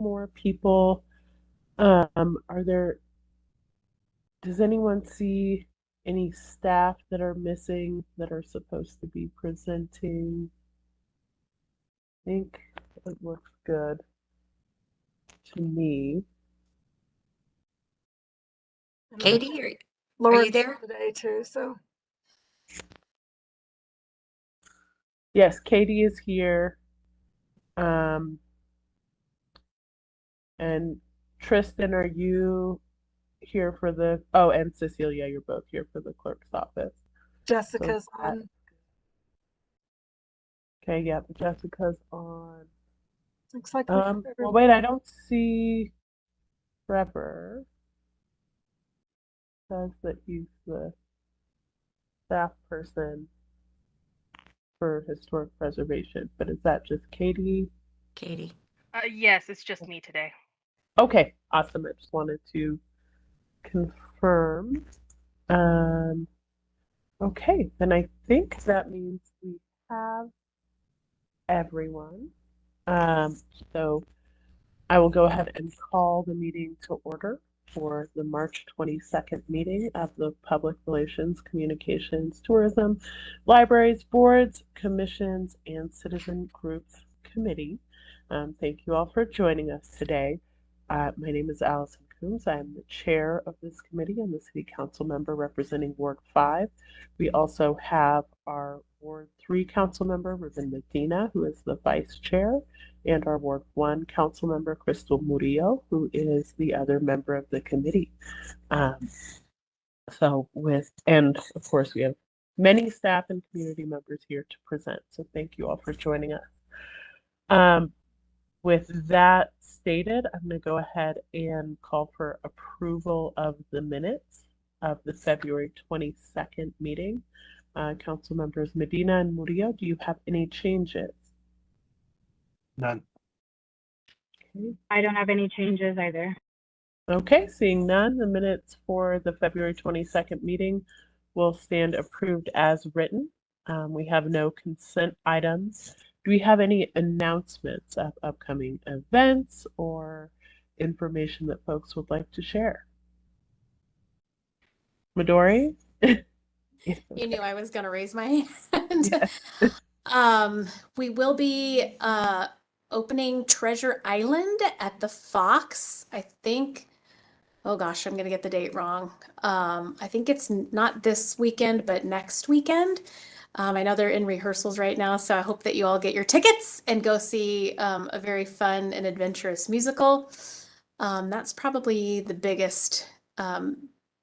more people. Are there, does anyone see any staff that are missing that are supposed to be presenting? I think it looks good to me. And Katie, are you Lauren's there? today too, so Yes, Katie is here. Um, and Tristan, are you here for the, oh, and Cecilia, you're both here for the clerk's office. So Jessica's that, on. okay, yeah, Jessica's on. Looks like we have Well, everyone. wait, I don't see Trevor. Says that he's the staff person for historic preservation, but is that just Katie? Katie. Yes, it's just me today. Okay, awesome. I just wanted to confirm. Um, okay, then I think that means we have everyone. Um, so I will go ahead and call the meeting to order for the March 22nd meeting of the Public Relations, Communications, Tourism, Libraries, Boards, Commissions, and Citizen Groups Committee. Thank you all for joining us today. My name is Alison Coombs. I am the chair of this committee and the city council member representing Ward 5. We also have our Ward 3 council member, Ruben Medina, who is the vice chair, and our Ward 1 council member, Crystal Murillo, who is the other member of the committee. And of course, we have many staff and community members here to present. So thank you all for joining us. With that stated, I'm going to go ahead and call for approval of the minutes of the February 22nd meeting. Council members Medina and Murillo, do you have any changes? None. Okay. I don't have any changes either. Okay, seeing none, the minutes for the February 22nd meeting will stand approved as written. We have no consent items. Do we have any announcements of upcoming events or information that folks would like to share? Midori? You knew I was going to raise my hand. Yes. We will be opening Treasure Island at the Fox. I think, oh gosh, I'm going to get the date wrong. I think it's not this weekend, but next weekend. I know they're in rehearsals right now, so I hope that you all get your tickets and go see a very fun and adventurous musical. That's probably the biggest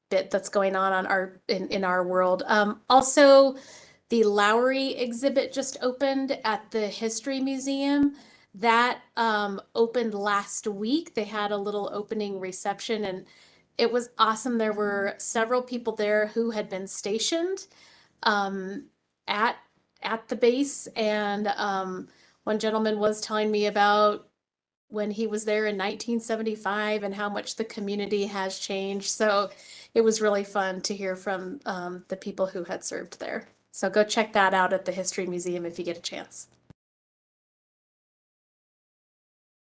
bit that's going on in our world. Also, the Lowry exhibit just opened at the History Museum. That opened last week. They had a little opening reception and it was awesome. There were several people there who had been stationed at the base, and one gentleman was telling me about when he was there in 1975 and how much the community has changed. So it was really fun to hear from the people who had served there. So go check that out at the History Museum if you get a chance.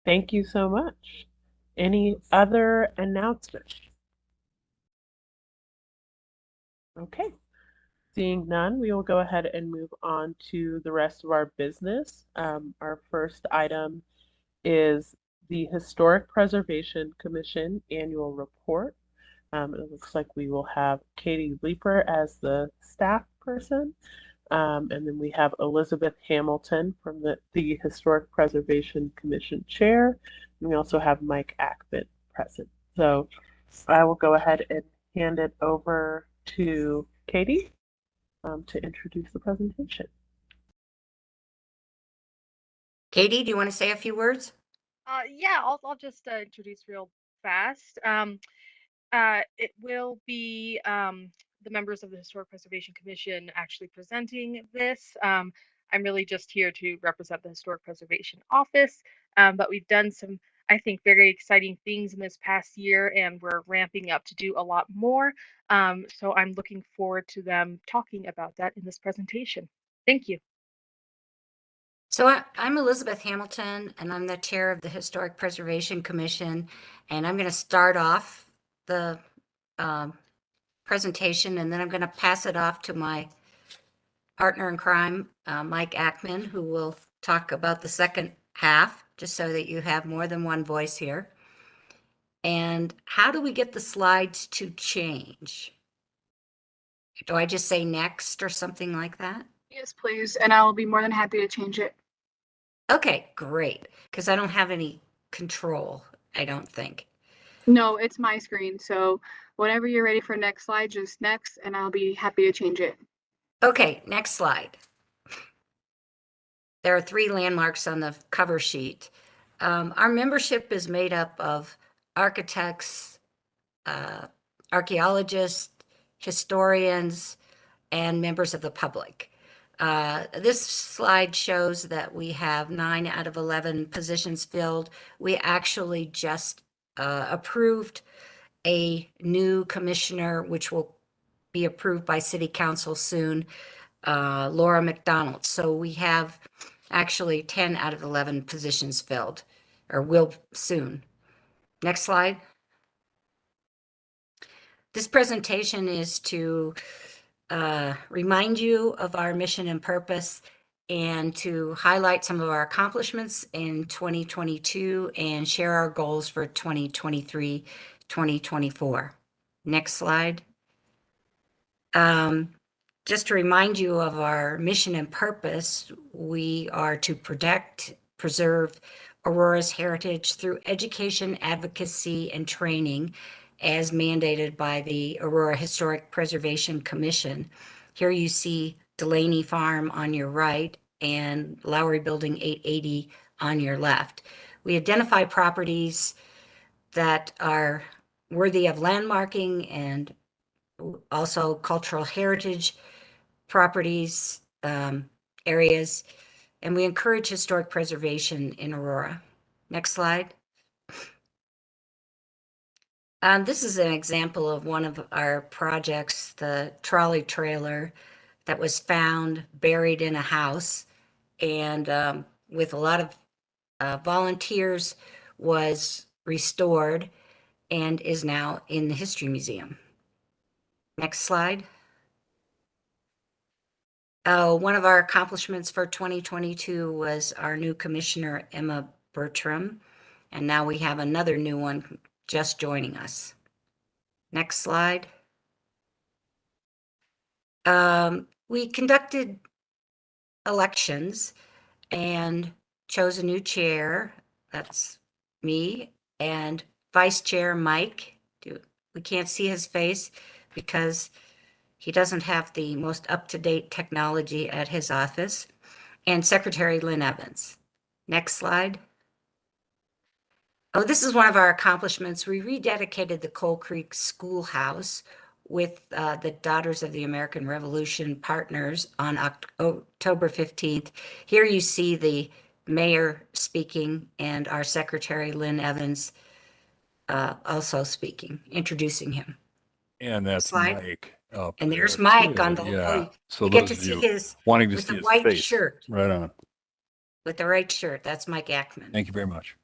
Thank you so much. Any other announcements? Okay. Seeing none, we will go ahead and move on to the rest of our business. Our first item is the Historic Preservation Commission Annual Report. It looks like we will have Katie Leeper as the staff person. And then we have Elizabeth Hamilton from the Historic Preservation Commission Chair. And we also have Mike Ackman present. So I will go ahead and hand it over to Katie to introduce the presentation. Katie, do you want to say a few words? Yeah, I'll just introduce real fast. It will be the members of the Historic Preservation Commission actually presenting this. I'm really just here to represent the Historic Preservation Office, but we've done some, I think, very exciting things in this past year, and we're ramping up to do a lot more. So I'm looking forward to them talking about that in this presentation. Thank you. So I'm Elizabeth Hamilton, and I'm the chair of the Historic Preservation Commission. And I'm going to start off the um, presentation, and then I'm going to pass it off to my partner in crime, Mike Ackman, who will talk about the second half, just so that you have more than one voice here. And how do we get the slides to change? Do I just say next or something like that? Yes, please. And I'll be more than happy to change it. Okay, great. Because I don't have any control, I don't think. No, it's my screen. So whenever you're ready for next slide, just next, and I'll be happy to change it. Okay, next slide. There are 3 landmarks on the cover sheet. Our membership is made up of architects, archaeologists, historians, and members of the public. This slide shows that we have 9 out of 11 positions filled. We actually just approved a new commissioner, which will be approved by City Council soon, Laura McDonald. So we have actually 10 out of 11 positions filled, or will soon. Next slide. This presentation is to remind you of our mission and purpose and to highlight some of our accomplishments in 2022 and share our goals for 2023, 2024. Next slide. Just to remind you of our mission and purpose, we are to protect, preserve Aurora's heritage through education, advocacy, and training as mandated by the Aurora Historic Preservation Commission. Here you see Delaney Farm on your right and Lowry Building 880 on your left. We identify properties that are worthy of landmarking and also cultural heritage properties, areas, and we encourage historic preservation in Aurora. Next slide. This is an example of one of our projects, the trolley trailer that was found buried in a house, and with a lot of volunteers was restored and is now in the History Museum. Next slide. One of our accomplishments for 2022 was our new commissioner, Emma Bertram, and now we have another new one just joining us. Next slide. We conducted elections and chose a new chair. That's me, and vice chair Mike. We can't see his face because he doesn't have the most up-to-date technology at his office. And Secretary Lynn Evans. Next slide. Oh, this is one of our accomplishments. We rededicated the Coal Creek Schoolhouse with the Daughters of the American Revolution partners on October 15th. Here you see the mayor speaking and our Secretary Lynn Evans also speaking, introducing him. And that's Slide. Mike up And there's there, Mike too. on the Yeah. So you get to those of see you his wanting to with see the his white face. shirt. Right on. With the right shirt. That's Mike Ackman. Thank you very much.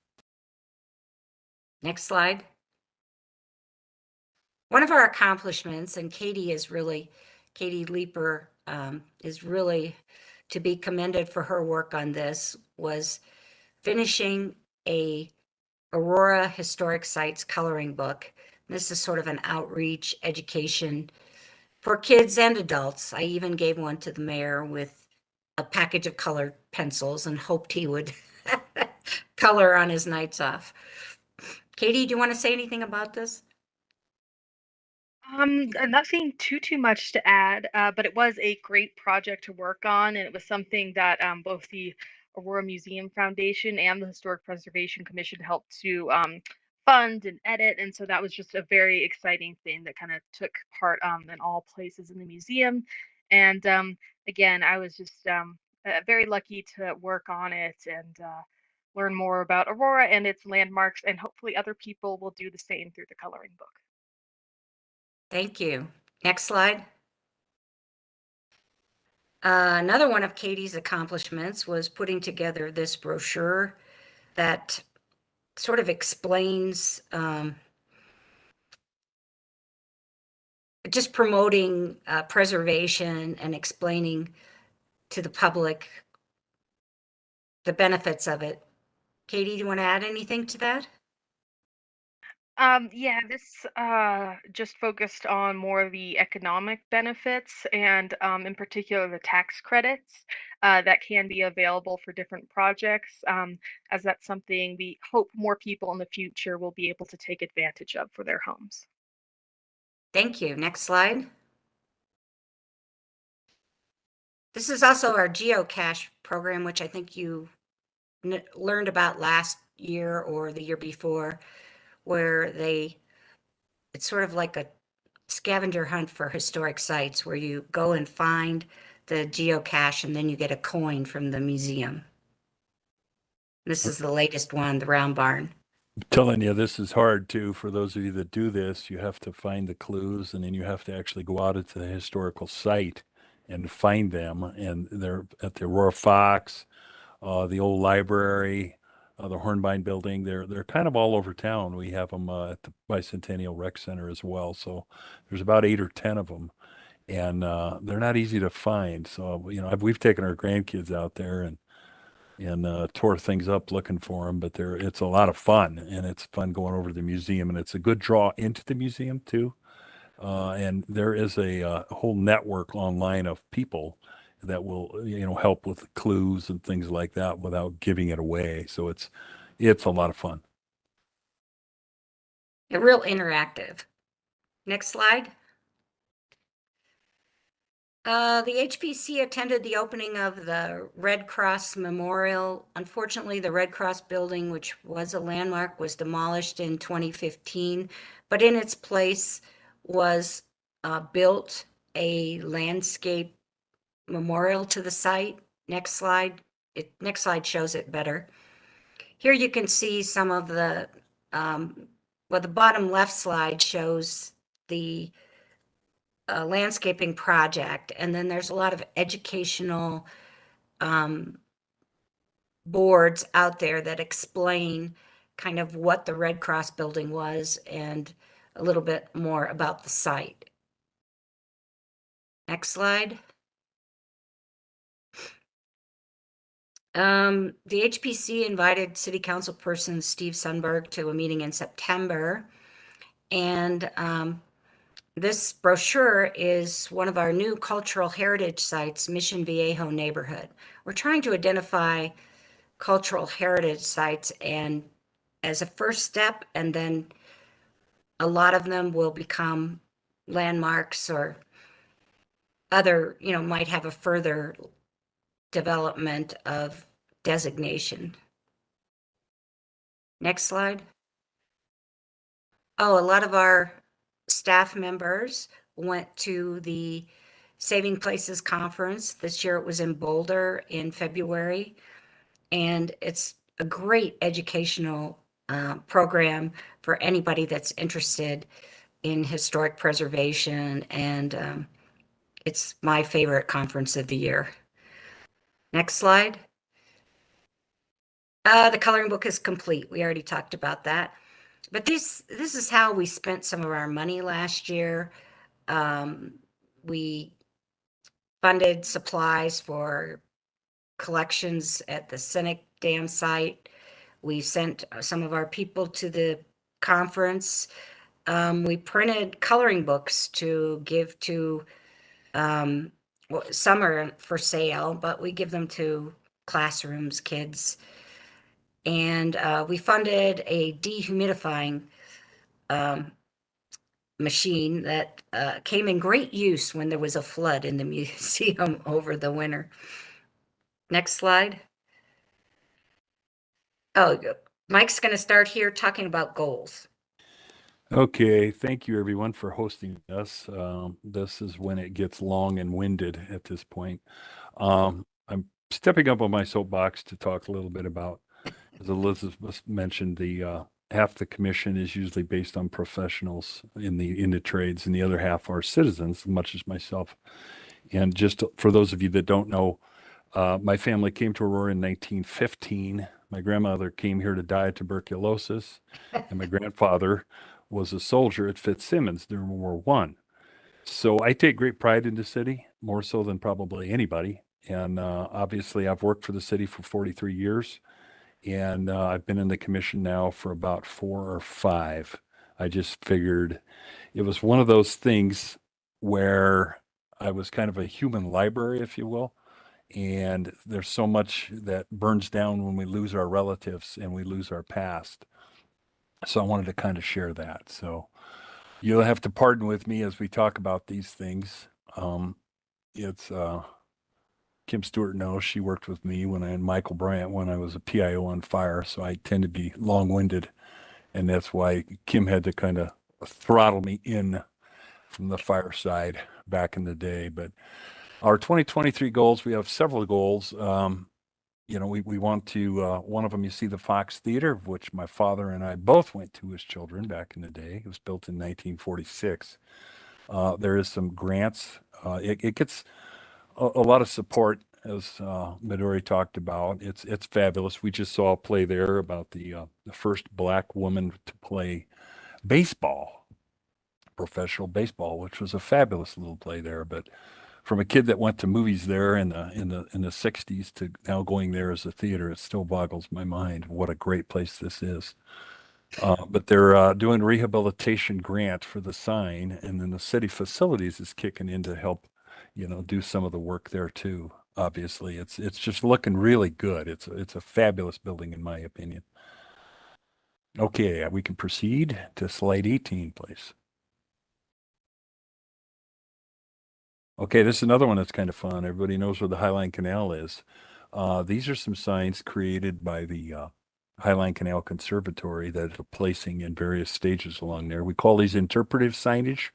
Next slide. One of our accomplishments, and Katie Leeper is really to be commended for her work on this, was finishing a Aurora Historic Sites coloring book. This is sort of an outreach education for kids and adults. I even gave one to the mayor with a package of colored pencils and hoped he would color on his nights off. Katie, do you want to say anything about this? Nothing too much to add, but it was a great project to work on, and it was something that both the Aurora Museum Foundation and the Historic Preservation Commission helped to fund and edit, and so that was just a very exciting thing that kind of took part in all places in the museum. And again, I was just very lucky to work on it and learn more about Aurora and its landmarks, and hopefully other people will do the same through the coloring book. Thank you. Next slide. Another one of Katie's accomplishments was putting together this brochure that sort of explains just promoting preservation and explaining to the public the benefits of it. Katie, do you want to add anything to that? Yeah, this just focused on more of the economic benefits and in particular the tax credits that can be available for different projects, as that's something we hope more people in the future will be able to take advantage of for their homes. Thank you. Next slide. This is also our geocache program, which I think you learned about last year or the year before, where it's sort of like a scavenger hunt for historic sites where you go and find the geocache and then you get a coin from the museum. This is the latest one, the Round Barn. I'm telling you, this is hard too. For those of you that do this, you have to find the clues and then you have to actually go out into the historical site and find them. And they're at the Aurora Fox, the old library, the Hornbein building. They're kind of all over town. We have them at the Bicentennial Rec Center as well. So there's about 8 or 10 of them, and they're not easy to find. So we've taken our grandkids out there and tore things up looking for them. But it's a lot of fun, and it's fun going over to the museum, and it's a good draw into the museum too. And there is a whole network online of people that will help with clues and things like that without giving it away. So it's a lot of fun. Real interactive. Next slide. The HPC attended the opening of the Red Cross Memorial. Unfortunately, the Red Cross building, which was a landmark, was demolished in 2015, but in its place was built a landscape memorial to the site. Next slide. Next slide shows it better. Here you can see some of the, the bottom left slide shows the landscaping project, and then there's a lot of educational boards out there that explain kind of what the Red Cross building was and a little bit more about the site. Next slide. The HPC invited City Council person Steve Sundberg to a meeting in September, and this brochure is one of our new cultural heritage sites, Mission Viejo neighborhood. We're trying to identify cultural heritage sites and as a first step, and then a lot of them will become landmarks or other, might have a further development of designation. Next slide. Oh, a lot of our staff members went to the Saving Places Conference. This year it was in Boulder in February, and it's a great educational program for anybody that's interested in historic preservation, and it's my favorite conference of the year. Next slide. The coloring book is complete. We already talked about that. But this is how we spent some of our money last year. We funded supplies for collections at the Scenic Dam site. We sent some of our people to the conference. We printed coloring books to give to, some are for sale, but we give them to classrooms, kids. And we funded a dehumidifying machine that came in great use when there was a flood in the museum over the winter. Next slide. Oh, Mike's going to start here talking about goals. Okay, thank you everyone for hosting us. This is when it gets long and winded at this point. I'm stepping up on my soapbox to talk a little bit about, as Elizabeth mentioned, the half the commission is usually based on professionals in the trades, and the other half are citizens, much as myself. And just for those of you that don't know, my family came to Aurora in 1915. My grandmother came here to die of tuberculosis, and my grandfather was a soldier at Fitzsimmons during World War One. So I take great pride in the city, more so than probably anybody. And obviously, I've worked for the city for 43 years, and I've been in the commission now for about 4 or 5. I just figured it was one of those things where I was kind of a human library, if you will. And there's so much that burns down when we lose our relatives and we lose our past. So I wanted to kind of share that. So you'll have to pardon with me as we talk about these things. It's Kim Stewart knows she worked with me when I and Michael Bryant when I was a PIO on fire, so I tend to be long-winded, and that's why Kim had to kind of throttle me in from the fireside back in the day. But our 2023 goals, we have several goals. We want to, one of them, you see the Fox Theater, of which my father and I both went to as children back in the day. It was built in 1946. There is some grants. It gets a lot of support, as Midori talked about. It's fabulous. We just saw a play there about the first black woman to play baseball, professional baseball, which was a fabulous little play there. But from a kid that went to movies there in the 60s to now going there as a theater, it still boggles my mind what a great place this is. But they're doing rehabilitation grant for the sign, and then the city facilities is kicking in to help, do some of the work there too. Obviously, it's just looking really good. It's a fabulous building in my opinion. Okay, we can proceed to slide 18, please. Okay, this is another one that's kind of fun. Everybody knows where the Highline Canal is. These are some signs created by the Highline Canal Conservatory that are placing in various stages along there. We call these interpretive signage.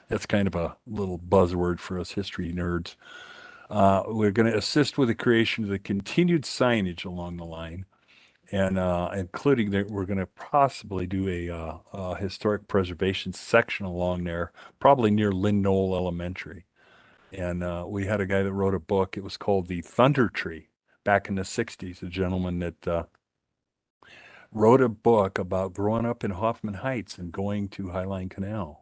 That's kind of a little buzzword for us history nerds. We're going to assist with the creation of the continued signage along the line, and including that we're going to possibly do a historic preservation section along there, probably near Lynn Knoll Elementary. And we had a guy that wrote a book. It was called The Thunder Tree back in the 60s, a gentleman that wrote a book about growing up in Hoffman Heights and going to Highline Canal.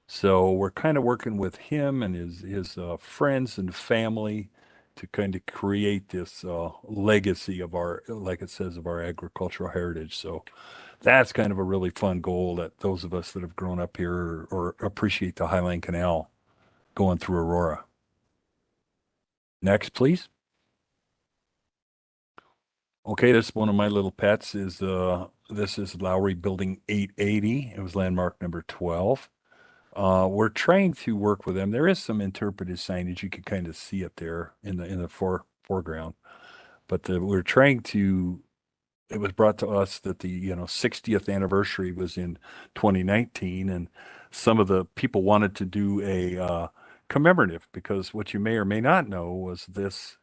So we're kind of working with him and his friends and family to kind of create this legacy of our, like it says, of our agricultural heritage. So that's kind of a really fun goal that those of us that have grown up here or appreciate the Highline Canal going through Aurora. Next, please. Okay, this is one of my little pets is this is Lowry Building 880. It was landmark number 12. We're trying to work with them. There is some interpretive signage. You can kind of see it there in the foreground. But we're trying to it was brought to us that the 60th anniversary was in 2019, and some of the people wanted to do a commemorative because what you may or may not know was this,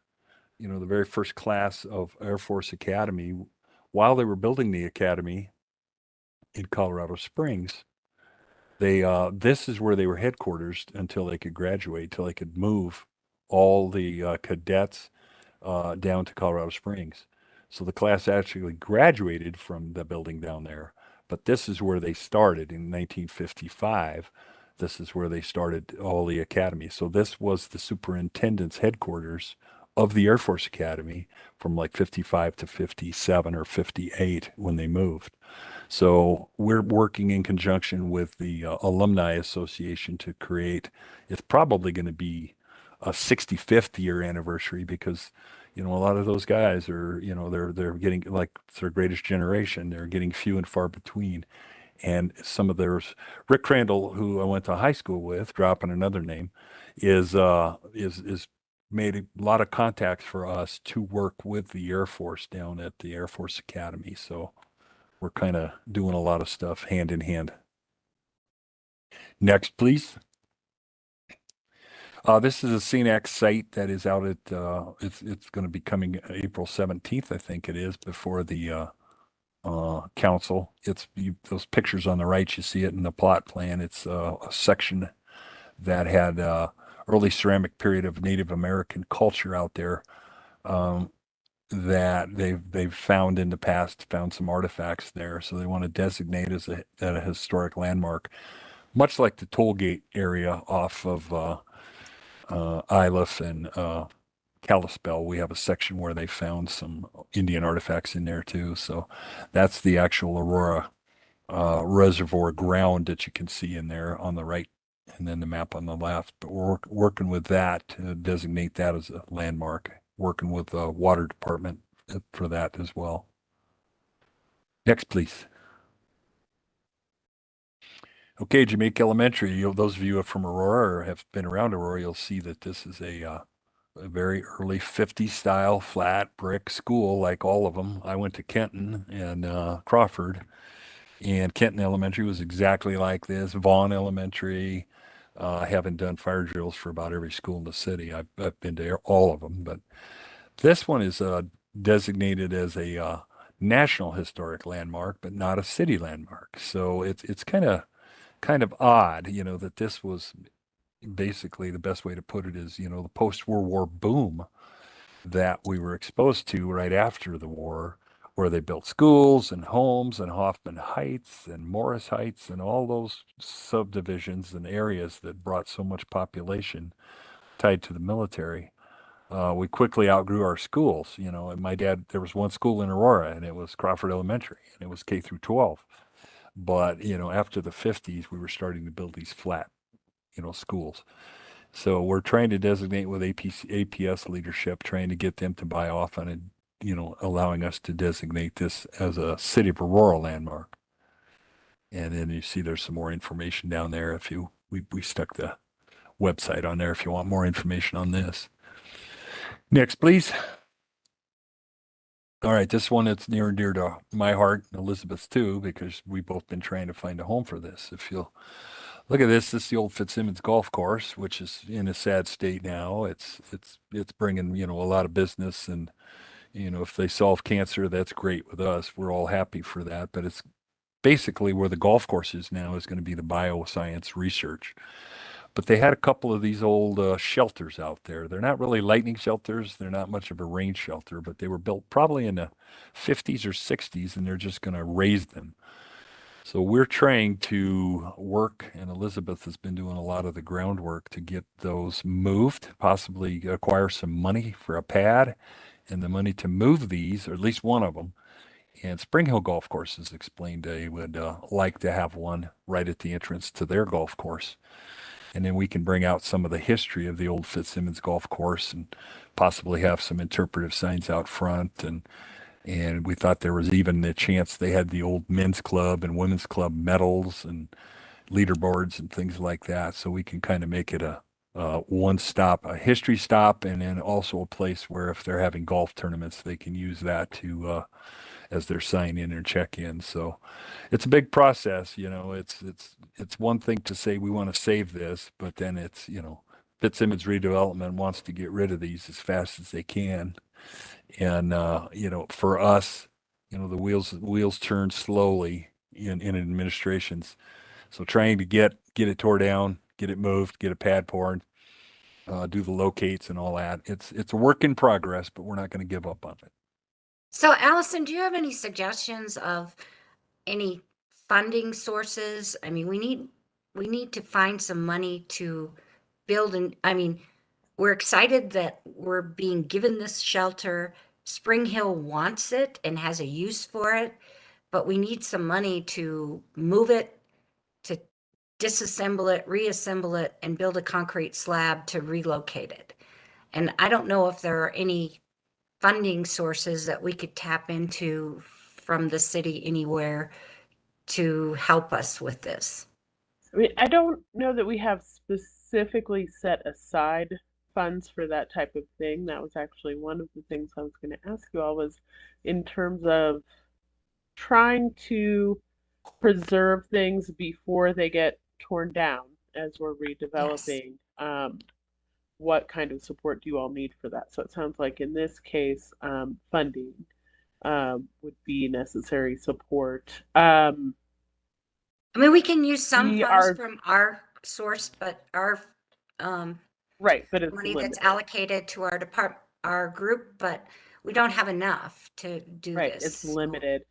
the very first class of Air Force Academy, while they were building the academy in Colorado Springs, they this is where they were headquarters until they could graduate, till they could move all the cadets down to Colorado Springs. So the class actually graduated from the building down there, but this is where they started in 1955. This is where they started all the academy. So this was the superintendent's headquarters of the Air Force Academy from like 55 to 57 or 58 when they moved. So we're working in conjunction with the Alumni Association to create, it's probably going to be a 65th year anniversary because a lot of those guys are they're getting like it's their greatest generation. They're getting few and far between, and some of theirs, Rick Crandall, who I went to high school with, dropping another name, is made a lot of contacts for us to work with the Air Force down at the Air Force Academy. So we're kind of doing a lot of stuff hand in hand. Next, please. This is a CNAC site that is out at, it's going to be coming April 17th, I think it is, before the council. Those pictures on the right, you see it in the plot plan. It's a section that had early ceramic period of Native American culture out there. That they've found in the past, found some artifacts there, so they want to designate as a historic landmark, much like the toll gate area off of Iliff and Kalispell. We have a section where they found some Indian artifacts in there too. So that's the actual Aurora reservoir ground that you can see in there on the right, and then the map on the left. But we're working with that to designate that as a landmark, working with the water department for that as well. Next, please. Okay, Jamaica Elementary. Those of you who are from Aurora or have been around Aurora, you'll see that this is a very early 50s style flat brick school, like all of them. I went to Kenton and Crawford, and Kenton Elementary was exactly like this. Vaughn Elementary. I haven't done fire drills for about every school in the city. I've been to all of them, but this one is designated as a national historic landmark, but not a city landmark. So it's kind of odd, that this was basically, the best way to put it is, the post-World War boom that we were exposed to right after the war, where they built schools and homes and Hoffman Heights and Morris Heights and all those subdivisions and areas that brought so much population tied to the military. We quickly outgrew our schools, and my dad, there was one school in Aurora, and it was Crawford Elementary, and it was K through 12. But, after the 50s, we were starting to build these flat, schools. So we're trying to designate with APS leadership, trying to get them to buy off on it, allowing us to designate this as a City of Aurora landmark. And then you see there's some more information down there. We stuck the website on there if you want more information on this. Next, please. All right, this one that's near and dear to my heart, and Elizabeth's too, because we've both been trying to find a home for this. If you'll look at this is the old Fitzsimmons Golf Course, which is in a sad state now. It's bringing, a lot of business, and if they solve cancer, that's great with us. We're all happy for that. But it's basically where the golf course is now is going to be the bioscience research. But they had a couple of these old shelters out there. They're not really lightning shelters. They're not much of a rain shelter, but they were built probably in the 50s or 60s, and they're just going to raise them. So we're trying to work, and Elizabeth has been doing a lot of the groundwork to get those moved, possibly acquire some money for a pad and the money to move these, or at least one of them. And Spring Hill Golf Course has explained they would like to have one right at the entrance to their golf course. And then we can bring out some of the history of the old Fitzsimmons Golf Course and possibly have some interpretive signs out front. And we thought there was even the chance they had the old men's club and women's club medals and leaderboards and things like that. So we can kind of make it a one stop, a history stop, and then also a place where if they're having golf tournaments, they can use that to as their sign in or check in. So it's a big process. It's one thing to say we want to save this, but then it's Fitzsimmons redevelopment wants to get rid of these as fast as they can. And for us, the wheels turn slowly in administrations. So trying to get it tore down, get it moved, get a pad poured, do the locates and all that. It's a work in progress, but we're not going to give up on it. So, Allison, do you have any suggestions of any funding sources? I mean, we need to find some money to build, and I mean, we're excited that we're being given this shelter. Spring Hill wants it and has a use for it, but we need some money to move it, to disassemble it, reassemble it, and build a concrete slab to relocate it. And I don't know if there are any funding sources that we could tap into from the city anywhere to help us with this. I mean, I don't know that we have specifically set aside funds for that type of thing. That was actually one of the things I was going to ask you all, was in terms of trying to preserve things before they get torn down as we're redeveloping. What kind of support do you all need for that? So it sounds like in this case, funding would be necessary support. I mean, we can use some We funds are from our source, but our Right, but it's money that's limited. allocated to our group, but we don't have enough to do Right, this. it's limited.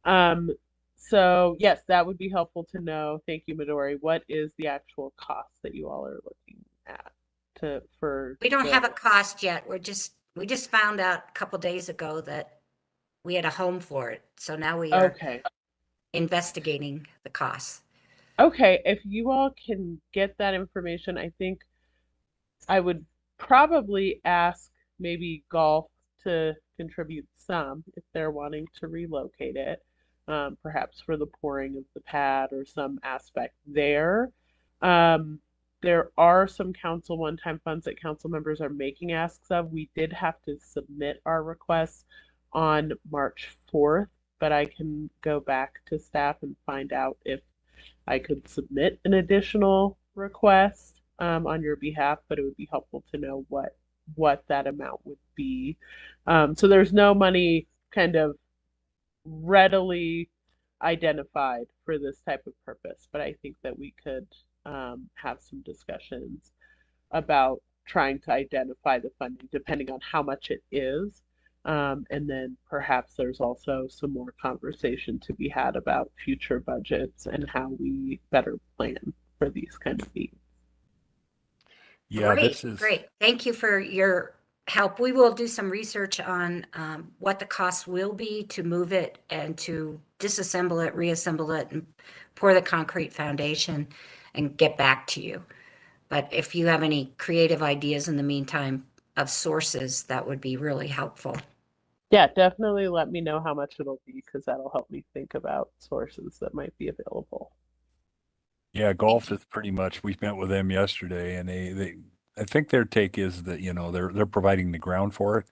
Um, so yes, that would be helpful to know. Thank you, Midori. What is the actual cost that you all are looking at for We don't have a the cost yet. We just found out a couple days ago that we had a home for it. So now we are okay. investigating the costs. Okay, if you all can get that information, I think I would probably ask maybe golf to contribute some if they're wanting to relocate it, perhaps for the pouring of the pad or some aspect there. Um, there are some council one-time funds that council members are making asks of. We did have to submit our requests on March 4th, but I can go back to staff and find out if I could submit an additional request on your behalf, but it would be helpful to know what that amount would be. So there's no money kind of readily identified for this type of purpose, but I think that we could have some discussions about trying to identify the funding depending on how much it is. And then perhaps there's also some more conversation to be had about future budgets and how we better plan for these kind of needs. Yeah, Great, this is great. Thank you for your help. We will do some research on what the cost will be to move it and to disassemble it, reassemble it, and pour the concrete foundation and get back to you. But if you have any creative ideas in the meantime of sources, that would be really helpful. Yeah, definitely let me know how much it'll be because that'll help me think about sources that might be available. Yeah, golf is pretty much, we met with them yesterday and I think their take is that, they're providing the ground for it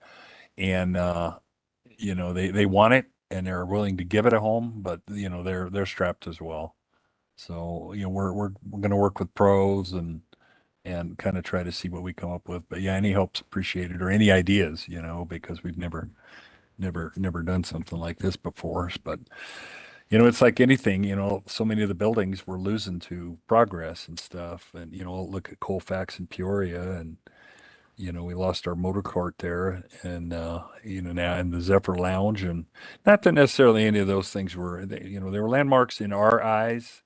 and, they want it and they're willing to give it a home, but, they're strapped as well. So, we're going to work with pros and kind of try to see what we come up with. But yeah, any help's appreciated or any ideas, because we've never done something like this before. But it's like anything, so many of the buildings we're losing to progress and stuff. And, look at Colfax and Peoria and, we lost our motor court there and, now in the Zephyr Lounge and not that necessarily any of those things were, they were landmarks in our eyes,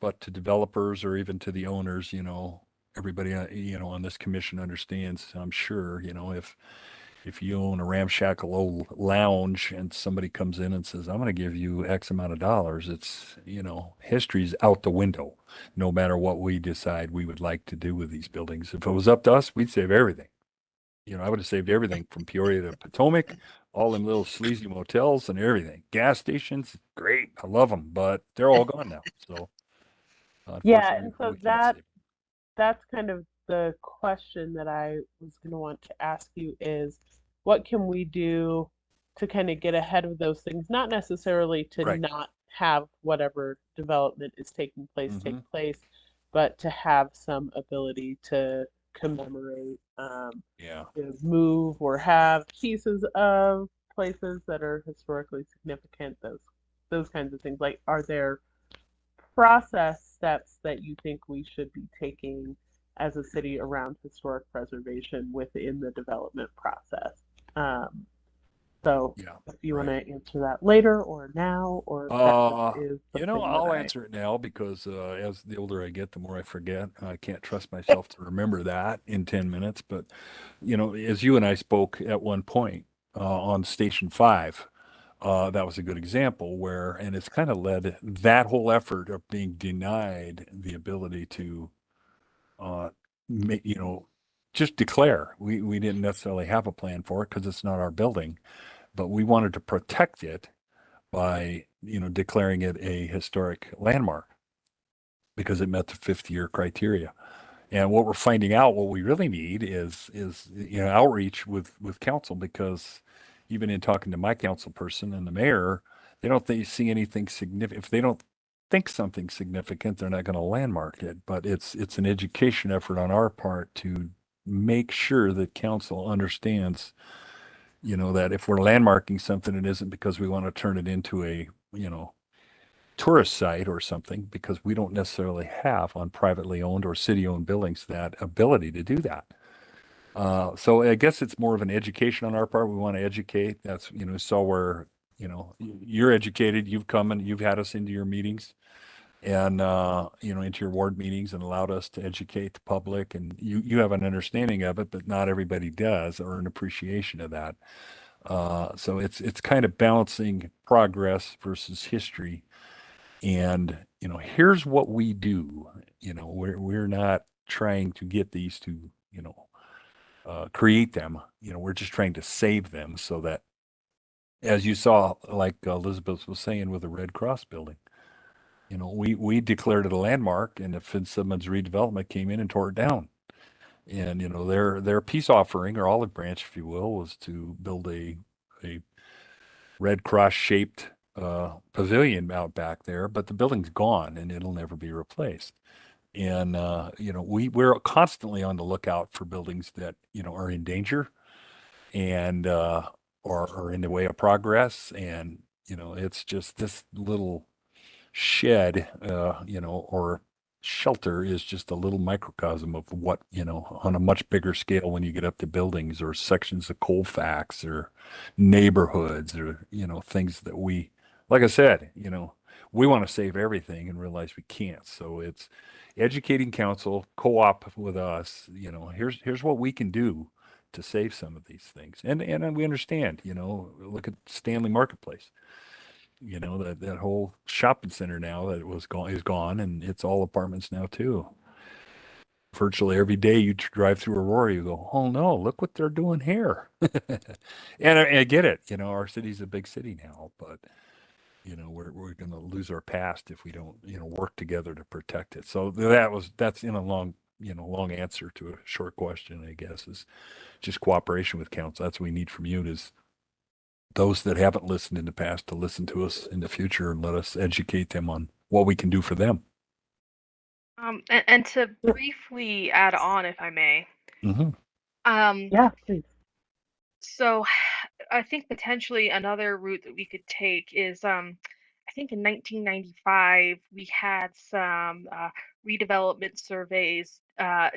but to developers or even to the owners, everybody, on this commission understands, I'm sure, if you own a ramshackle old lounge and somebody comes in and says, I'm going to give you X amount of dollars, it's, history's out the window, no matter what we decide we would like to do with these buildings. If it was up to us, we'd save everything. I would have saved everything from Peoria to Potomac, all them little sleazy motels and everything. Gas stations, great. I love them, but they're all gone now. So Yeah, unfortunately, and so we can't save them. that's kind of the question that I was going to want to ask you is what can we do to kind of get ahead of those things? Not necessarily to Right. not have whatever development is taking place take Mhm. place, but to have some ability to commemorate, Yeah. to move or have pieces of places that are historically significant, those kinds of things. Like, are there process steps that you think we should be taking as a city around historic preservation within the development process? So Yeah. if you want Right. to answer that later or now, or if that just is something that I'll I, answer it now because as the older I get, the more I forget. I can't trust myself to remember that in 10 minutes. But, as you and I spoke at one point on Station 5, that was a good example and it's kind of led that whole effort of being denied the ability to uh, make, just declare. We didn't necessarily have a plan for it because it's not our building, but we wanted to protect it by, declaring it a historic landmark because it met the 50-year criteria. And what we're finding out, what we really need is outreach with council because even in talking to my council person and the mayor, they don't see anything significant. If they don't think something significant, they're not going to landmark it. But it's an education effort on our part to make sure that council understands, that if we're landmarking something, it isn't because we want to turn it into a, tourist site or something because we don't necessarily have on privately owned or city owned buildings that ability to do that. So I guess it's more of an education on our part. We want to educate. That's, so we're, you're educated. You've come and you've had us into your meetings and, into your ward meetings and allowed us to educate the public. And you have an understanding of it, but not everybody does or an appreciation of that. So it's kind of balancing progress versus history. And, here's what we do. We're not trying to get these to, create them. We're just trying to save them so that, as you saw, like Elizabeth was saying with the Red Cross building, we declared it a landmark, and the Fitzsimmons redevelopment came in and tore it down. And their peace offering, or olive branch, if you will, was to build a Red Cross shaped pavilion out back there, but the building's gone and it'll never be replaced. And we're constantly on the lookout for buildings that are in danger and or in the way of progress. And it's just this little shed, or shelter is just a little microcosm of what, on a much bigger scale when you get up to buildings or sections of Colfax or neighborhoods or, things that we, like I said, we want to save everything and realize we can't. So it's educating council, co-op with us, here's what we can do to save some of these things. And we understand, look at Stanley Marketplace. That whole shopping center now that was gone is gone, and it's all apartments now too. Virtually every day you drive through Aurora, you go, oh no, look what they're doing here. And I get it, our city's a big city now, but we're going to lose our past if we don't, work together to protect it. So that's in a long answer to a short question, I guess, is just cooperation with council. That's what we need from you, is those that haven't listened in the past to listen to us in the future and let us educate them on what we can do for them. And to briefly add on, if I may, Mm-hmm. Yeah, please. so I think potentially another route that we could take is I think in 1995 we had some redevelopment surveys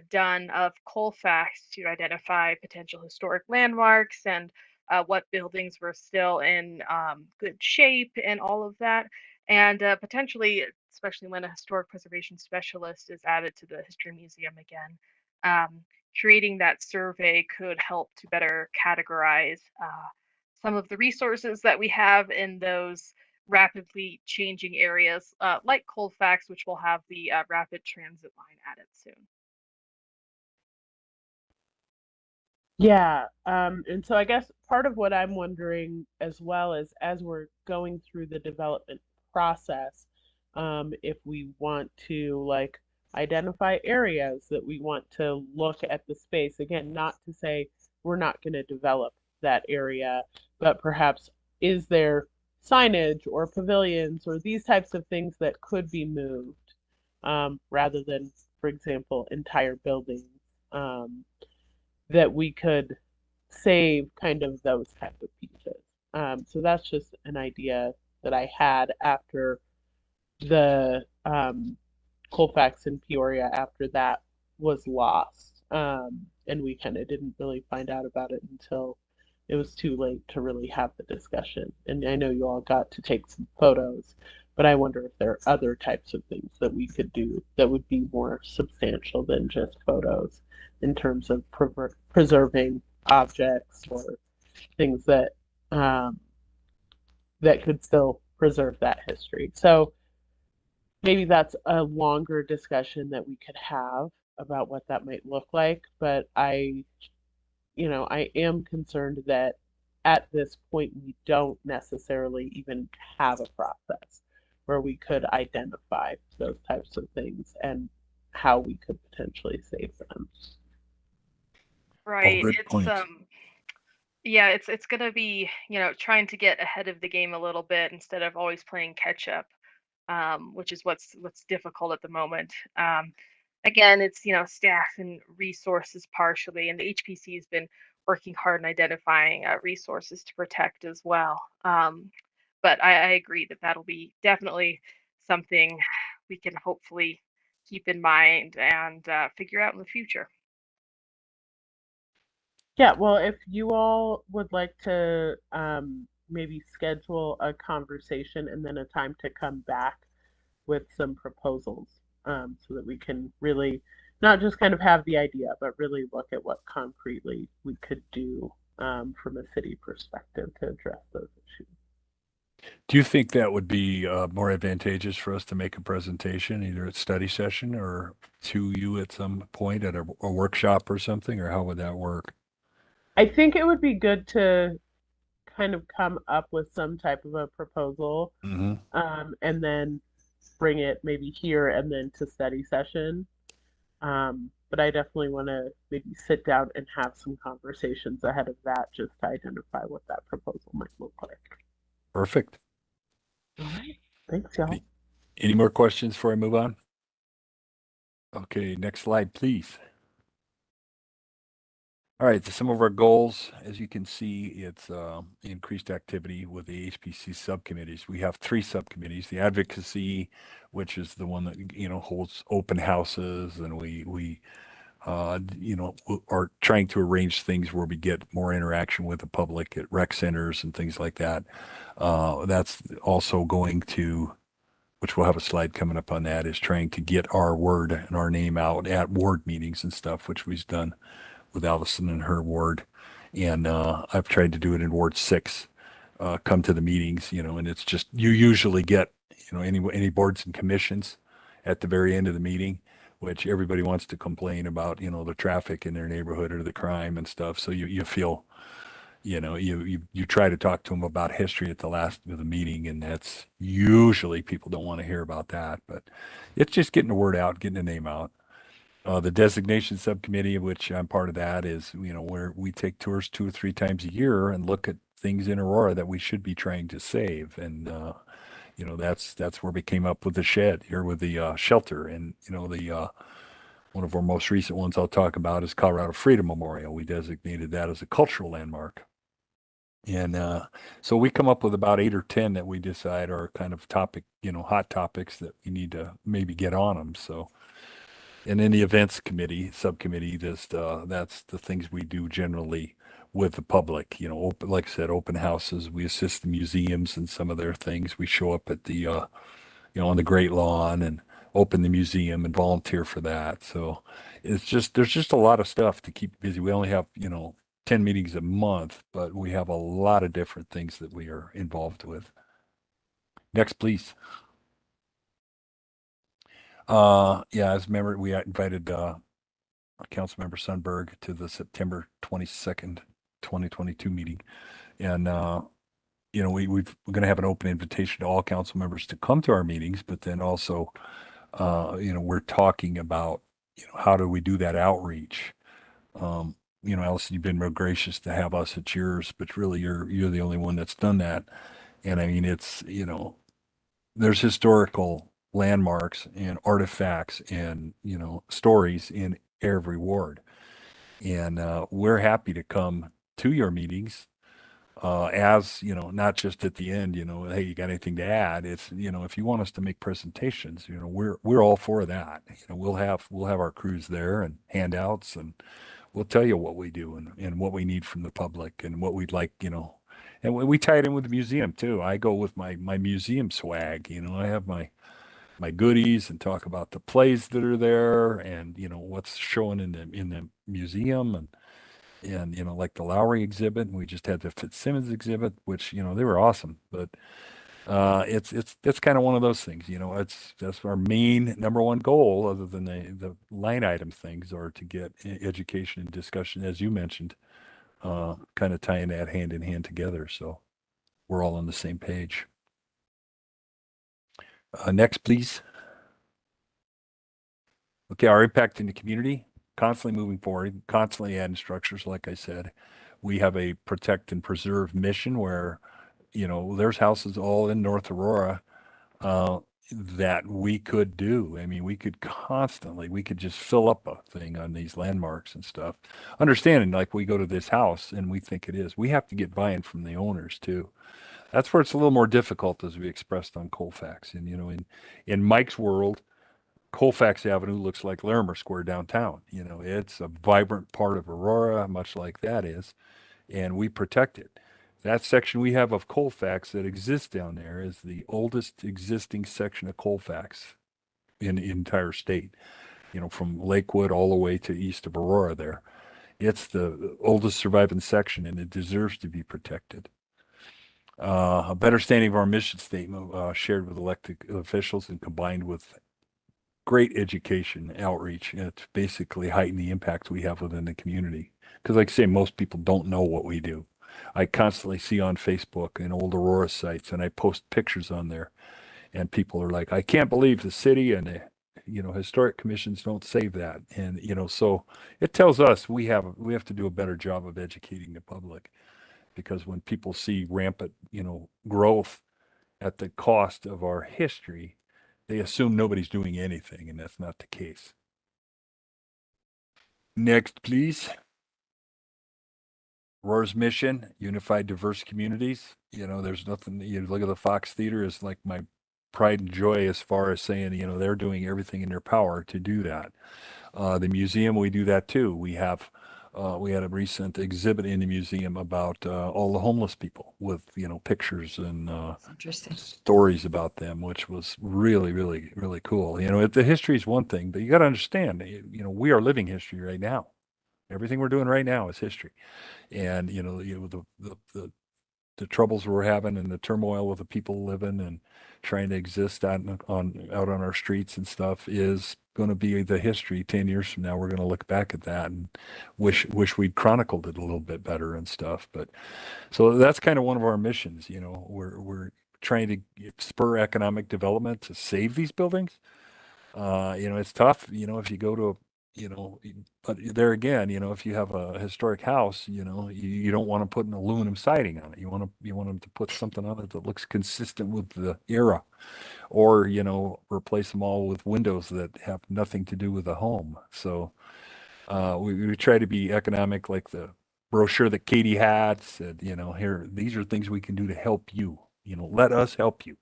done of Colfax to identify potential historic landmarks and what buildings were still in good shape and all of that. And potentially, especially when a historic preservation specialist is added to the History Museum again, um, creating that survey could help to better categorize some of the resources that we have in those rapidly changing areas, like Colfax, which will have the rapid transit line added soon. Yeah, and so I guess part of what I'm wondering as well is, as we're going through the development process, if we want to like identify areas that we want to look at the space, again, not to say we're not going to develop that area, but perhaps is there signage or pavilions or these types of things that could be moved, rather than, for example, entire buildings. Um, that we could save kind of those type of pieces. So that's just an idea that I had after the Colfax and Peoria, after that was lost. And we kind of didn't really find out about it until it was too late to really have the discussion. And I know you all got to take some photos, but I wonder if there are other types of things that we could do that would be more substantial than just photos in terms of preserving objects or things that um, that could still preserve that history. So maybe that's a longer discussion that we could have about what that might look like. But I am concerned that at this point we don't necessarily even have a process where we could identify those types of things and how we could potentially save them. All Right. good It's points. yeah, it's gonna be, trying to get ahead of the game a little bit instead of always playing catch up, which is what's difficult at the moment. Again, it's staff and resources partially, and the HPC has been working hard in identifying resources to protect as well. But I agree that that'll be definitely something we can hopefully keep in mind and figure out in the future. Yeah, well, if you all would like to maybe schedule a conversation and then a time to come back with some proposals, so that we can really not just kind of have the idea, but really look at what concretely we could do from a city perspective to address those issues. Do you think that would be more advantageous for us to make a presentation, either at study session or to you at some point at a workshop or something, or how would that work? I think it would be good to kind of come up with some type of a proposal, Hmm. and then bring it maybe here and then to study session. But I definitely want to maybe sit down and have some conversations ahead of that just to identify what that proposal might look like. Perfect. All right. Thanks, y'all. Any more questions before I move on? Okay, next slide, please. All right, some of our goals, as you can see, it's increased activity with the HPC subcommittees. We have 3 subcommittees: the advocacy, which is the one that holds open houses, and we are trying to arrange things where we get more interaction with the public at rec centers and things like that. That's also going to, which we'll have a slide coming up on that, is trying to get our word and our name out at ward meetings and stuff, which we've done with Alison and her ward. And I've tried to do it in Ward 6. Come to the meetings, and it's just, you usually get, any boards and commissions at the very end of the meeting, which everybody wants to complain about, the traffic in their neighborhood or the crime and stuff. So you feel, you try to talk to them about history at the last of the meeting, and that's usually people don't want to hear about that, but it's just getting the word out, getting the name out. The designation subcommittee, of which I'm part of that, is, where we take tours 2 or 3 times a year and look at things in Aurora that we should be trying to save. And, that's where we came up with the shed here with the shelter. And, one of our most recent ones I'll talk about is Colorado Freedom Memorial. We designated that as a cultural landmark. And so we come up with about 8 or 10 that we decide are kind of hot topics that we need to maybe get on them. So, and then the events committee, subcommittee, that's the things we do generally with the public. Open, like I said, open houses. We assist the museums and some of their things. We show up at the, on the Great Lawn and open the museum and volunteer for that. So there's just a lot of stuff to keep busy. We only have, 10 meetings a month, but we have a lot of different things that we are involved with. Next, please. Yeah, as a member, we invited Councilmember Sundberg to the September 22nd, 2022 meeting. And, we're going to have an open invitation to all council members to come to our meetings, but then also, we're talking about, how do we do that outreach? Alison, you've been real gracious to have us at yours, but really you're the only one that's done that. And I mean, it's, there's historical landmarks and artifacts and, stories in every ward. And we're happy to come to your meetings, as, not just at the end, hey, you got anything to add? It's, if you want us to make presentations, we're all for that. We'll have our crews there and handouts, and we'll tell you what we do and what we need from the public and what we'd like, and we tie it in with the museum too. I go with my museum swag, I have my goodies and talk about the plays that are there and, what's showing in the museum, and like the Lowry exhibit. We just had the Fitzsimmons exhibit, which, they were awesome. But it's kind of one of those things, that's our main number one goal, other than the line item things, are to get education and discussion, as you mentioned, kind of tying that hand in hand together. So we're all on the same page. Next, please. Okay, our impact in the community, constantly moving forward, constantly adding structures. Like I said, we have a protect and preserve mission where, there's houses all in North Aurora that we could do. I mean, we could just fill up a thing on these landmarks and stuff. Understanding, like, we go to this house and we think it is. We have to get buy-in from the owners too. That's where it's a little more difficult, as we expressed on Colfax. And, in Mike's world, Colfax Avenue looks like Larimer Square downtown. You know, it's a vibrant part of Aurora, much like that is, and we protect it. That section we have of Colfax that exists down there is the oldest existing section of Colfax in the entire state. You know, from Lakewood all the way to east of Aurora there. It's the oldest surviving section, and it deserves to be protected. A better standing of our mission statement shared with elected officials and combined with great education outreach, and to basically heighten the impact we have within the community. Because, like I say, most people don't know what we do. I constantly see on Facebook and old Aurora sites, and I post pictures on there, and people are like, "I can't believe the city and the, historic commissions don't save that." And so it tells us we have to do a better job of educating the public, because when people see rampant, growth at the cost of our history, they assume nobody's doing anything, and that's not the case. Next, please. Aurora's mission, unified diverse communities. There's nothing, look at the Fox Theater is like my pride and joy as far as saying, they're doing everything in their power to do that. The museum, we do that too. We had a recent exhibit in the museum about all the homeless people with, pictures and Interesting. stories about them, which was really, really, really cool. The history is one thing, but you got to understand, we are living history right now. Everything we're doing right now is history. And, the troubles we're having and the turmoil with the people living and trying to exist out on our streets and stuff is going to be the history 10 years from now. We're going to look back at that and wish we'd chronicled it a little bit better and stuff. But so that's kind of one of our missions. We're trying to spur economic development to save these buildings. It's tough, if you go to but there again, if you have a historic house, you don't want to put an aluminum siding on it. You want them to put something on it that looks consistent with the era, or replace them all with windows that have nothing to do with the home. So we try to be economic, like the brochure that Katie had said. Here, these are things we can do to help you. Let us help you.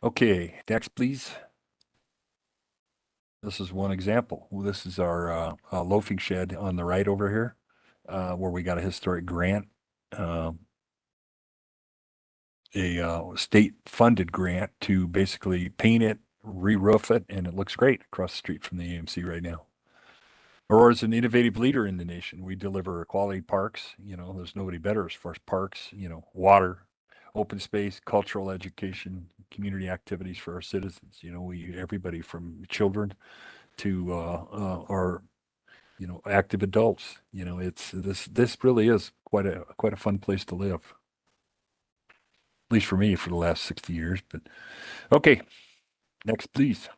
Okay, next, please. This is one example. This is our loafing shed on the right over here, where we got a historic grant, a state-funded grant to basically paint it, re-roof it, and it looks great across the street from the AMC right now. Aurora is an innovative leader in the nation. We deliver quality parks. There's nobody better as far as parks, water, open space, cultural education, community activities for our citizens. Everybody from children to our active adults. It's this really is quite a fun place to live, at least for me, for the last 60 years. But okay, next, please.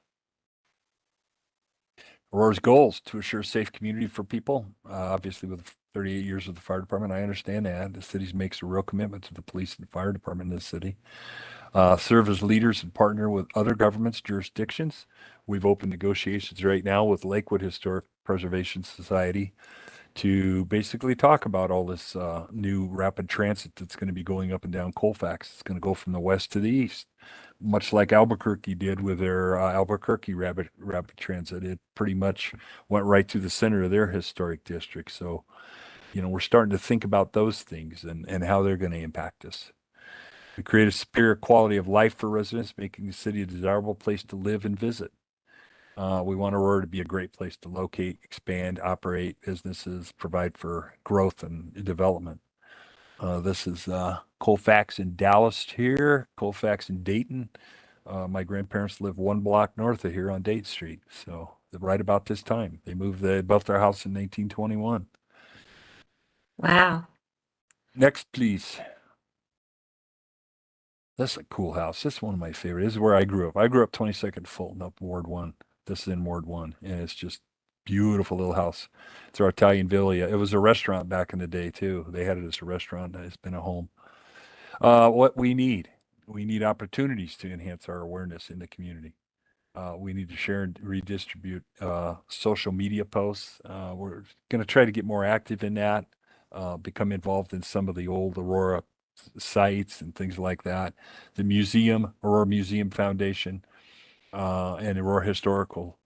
Aurora's goals to assure a safe community for people. Obviously, with 38 years with the fire department, I understand that the city makes a real commitment to the police and fire department in this city. Serve as leaders and partner with other governments, jurisdictions. We've opened negotiations right now with Lakewood Historic Preservation Society to basically talk about all this new rapid transit that's going to be going up and down Colfax. It's going to go from the west to the east, much like Albuquerque did with their Albuquerque rapid transit. It pretty much went right through the center of their historic district. So, we're starting to think about those things and how they're going to impact us. We create a superior quality of life for residents, making the city a desirable place to live and visit. We want Aurora to be a great place to locate, expand, operate businesses, provide for growth and development. This is Colfax in Dallas here, Colfax in Dayton. My grandparents live one block north of here on Date Street. So right about this time, they built their house in 1921. Wow. Next, please. This is a cool house. This is one of my favorites. This is where I grew up. I grew up 22nd Fulton up Ward 1. This is in Ward 1, and it's just beautiful little house. It's our Italian villa. It was a restaurant back in the day, too. They had it as a restaurant. It's been a home. What we need opportunities to enhance our awareness in the community. We need to share and redistribute social media posts. We're going to try to get more active in that, become involved in some of the old Aurora sites and things like that. The museum, Aurora Museum Foundation, and Aurora Historical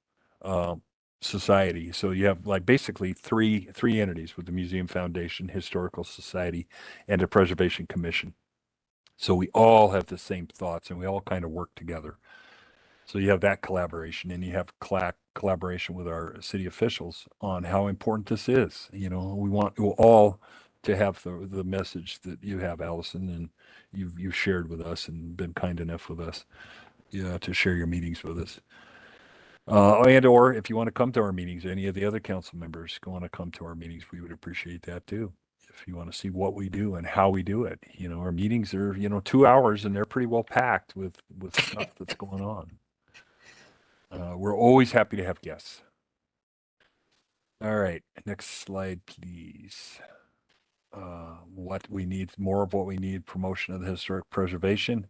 uh, Society. So you have like basically three entities with the Museum Foundation, Historical Society, and the Preservation Commission. So we all have the same thoughts and we all kind of work together. So you have that collaboration and you have collaboration with our city officials on how important this is. You know, we want you all to have the message that you have, Allison, and you've shared with us and been kind enough with us, to share your meetings with us. And or if you want to come to our meetings, any of the other council members want to come to our meetings, we would appreciate that too. If you want to see what we do and how we do it, our meetings are 2 hours and they're pretty well packed with stuff that's going on. We're always happy to have guests. All right, next slide, please. What we need, more of what we need, promotion of the historic preservation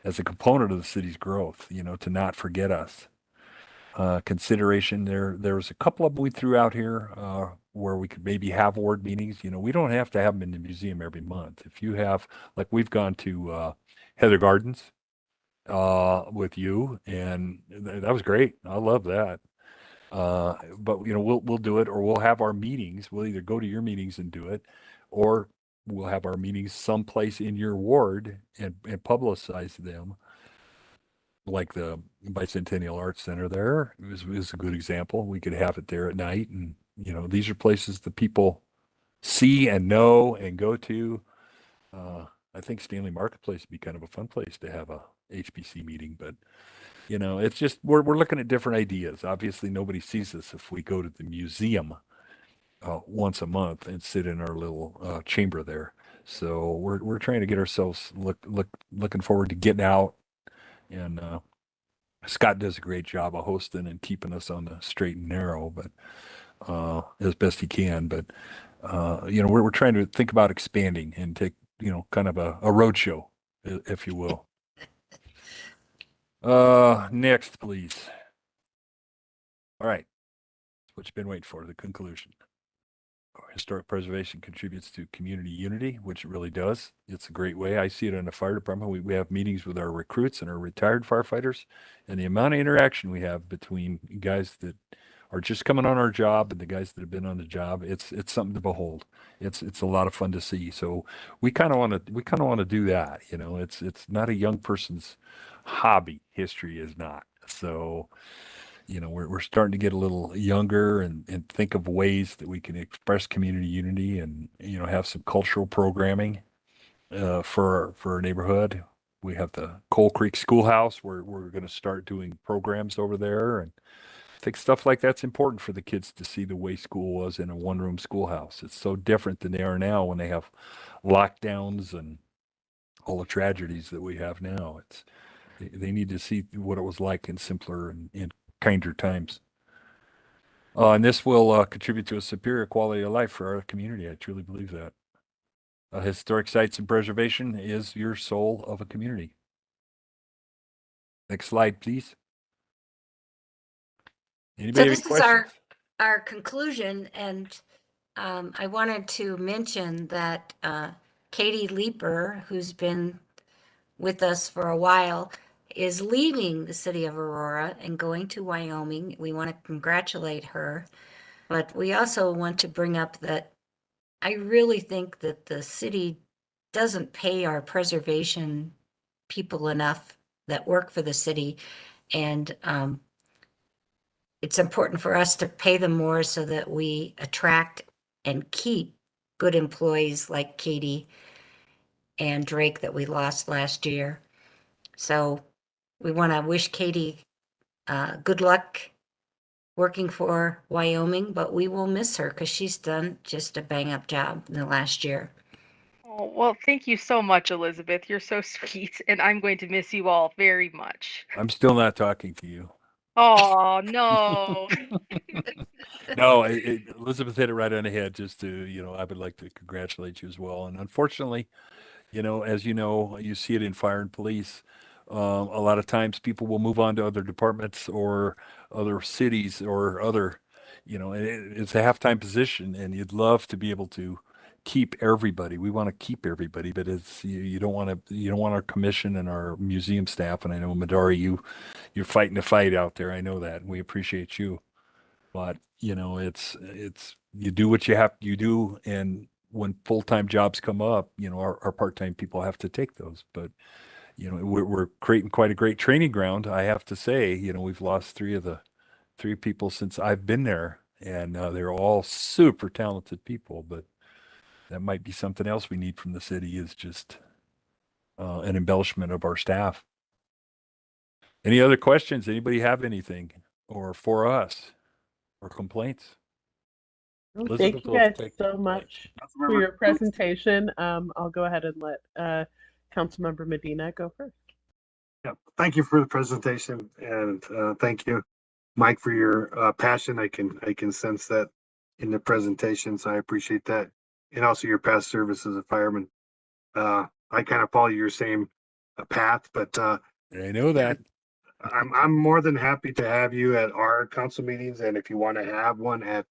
as a component of the city's growth, to not forget us. Consideration there's a couple of them we threw out here where we could maybe have ward meetings. We don't have to have them in the museum every month. If you have, like we've gone to Heather Gardens with you, and that was great. I love that. But we'll do it, or we'll have our meetings. We'll either go to your meetings and do it, or we'll have our meetings someplace in your ward and publicize them, like the Bicentennial Arts Center there is a good example. We could have it there at night, and these are places that people see and know and go to. I think Stanley Marketplace would be kind of a fun place to have a HPC meeting, but it's just we're looking at different ideas. Obviously, nobody sees us if we go to the museum once a month and sit in our little chamber there. So we're trying to get ourselves looking forward to getting out, and Scott does a great job of hosting and keeping us on the straight and narrow, but as best he can. But we're trying to think about expanding and take kind of a road show, if you will. Next, please. All right. What you've been waiting for, the conclusion. Historic preservation contributes to community unity, which it really does. It's a great way. I see it in the fire department. We have meetings with our recruits and our retired firefighters, and the amount of interaction we have between guys that are just coming on our job and the guys that have been on the job, it's something to behold. It's a lot of fun to see. So we kind of want to do that. It's not a young person's hobby. History is not. So we're starting to get a little younger and think of ways that we can express community unity and have some cultural programming for our neighborhood. We have the Coal Creek Schoolhouse where we're going to start doing programs over there, and I think stuff like that's important for the kids to see the way school was in a one-room schoolhouse. It's so different than they are now when they have lockdowns and all the tragedies that we have now. They need to see what it was like in simpler and kinder times. And this will contribute to a superior quality of life for our community. I truly believe that. Historic sites and preservation is your soul of a community. Next slide, please. Anybody So have any this is questions? our conclusion, and I wanted to mention that Katie Leeper, who's been with us for a while, is leaving the city of Aurora and going to Wyoming. We want to congratulate her, but we also want to bring up that I really think that the city doesn't pay our preservation people enough that work for the city, and it's important for us to pay them more so that we attract and keep good employees like Katie and Drake that we lost last year. So we want to wish Katie good luck working for Wyoming, but we will miss her because she's done just a bang up job in the last year. Oh, well, thank you so much, Elizabeth. You're so sweet, and I'm going to miss you all very much. I'm still not talking to you. Oh, no. No, Elizabeth hit it right on the head. Just to, I would like to congratulate you as well. And unfortunately, as you see it in fire and police. A lot of times people will move on to other departments or other cities or other, it's a half-time position, and you'd love to be able to keep everybody. We want to keep everybody, but it's you don't want to our commission and our museum staff. And I know Madari, you're fighting the fight out there. I know that. And we appreciate you. But it's you do what you do, and when full-time jobs come up, our part-time people have to take those. But we're creating quite a great training ground. I have to say, we've lost three people since I've been there, and they're all super talented people. But that might be something else we need from the city is just an embellishment of our staff. Any other questions? Anybody have anything or for us or complaints? Well, Elizabeth thank you will guys take the so complaints. much for your presentation. I'll go ahead and let Councilmember Medina go first. Yeah, thank you for the presentation, and thank you, Mike, for your passion. I can sense that in the presentation, so I appreciate that, and also your past service as a fireman. I kind of follow your same path, but I know that. I'm more than happy to have you at our council meetings, and if you want to have one at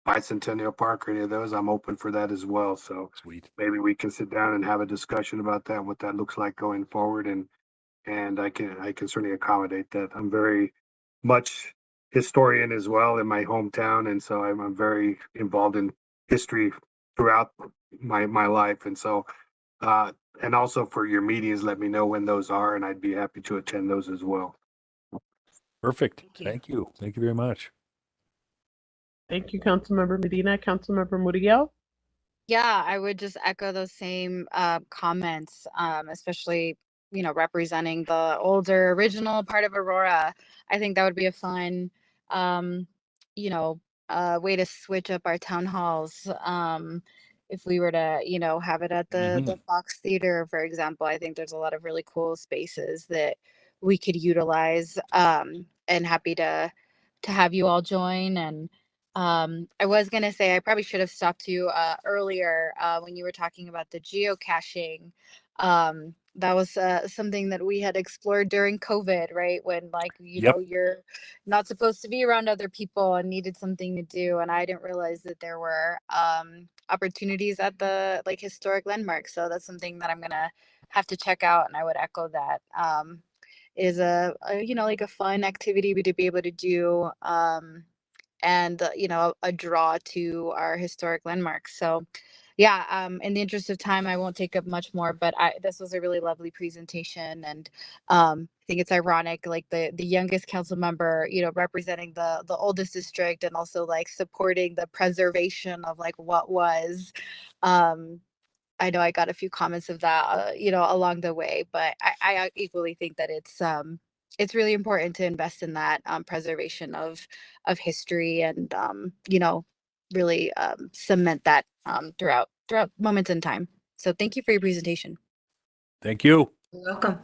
Bicentennial Park or any of those, I'm open for that as well. So Sweet. maybe we can sit down and have a discussion about that, what that looks like going forward, and I can certainly accommodate that. I'm very much historian as well in my hometown, and so I'm very involved in history throughout my life, and so and also for your meetings, let me know when those are, and I'd be happy to attend those as well. Perfect. Thank you. Thank you. Thank you very much. Thank you, Councilmember Medina. Councilmember Murillo. Yeah, I would just echo those same comments, especially, representing the older original part of Aurora. I think that would be a fun, um, you know, way to switch up our town halls. If we were to, have it at the Mhm. Fox Theater, for example, I think there's a lot of really cool spaces that we could utilize. And happy to have you all join. And I was gonna say I probably should have stopped you earlier when you were talking about the geocaching. That was something that we had explored during COVID, right? When Yep. you're not supposed to be around other people and needed something to do, and I didn't realize that there were opportunities at the historic landmarks. So that's something that I'm gonna have to check out, and I would echo that. Is a fun activity to be able to do. And a draw to our historic landmarks. So yeah, in the interest of time, I won't take up much more, but this was a really lovely presentation. And I think it's ironic, like the youngest council member, representing the oldest district, and also supporting the preservation of what was. um I know I got a few comments of that, along the way, but I equally think that it's really important to invest in that preservation of history, and really cement that throughout moments in time. So thank you for your presentation. Thank you. You're welcome.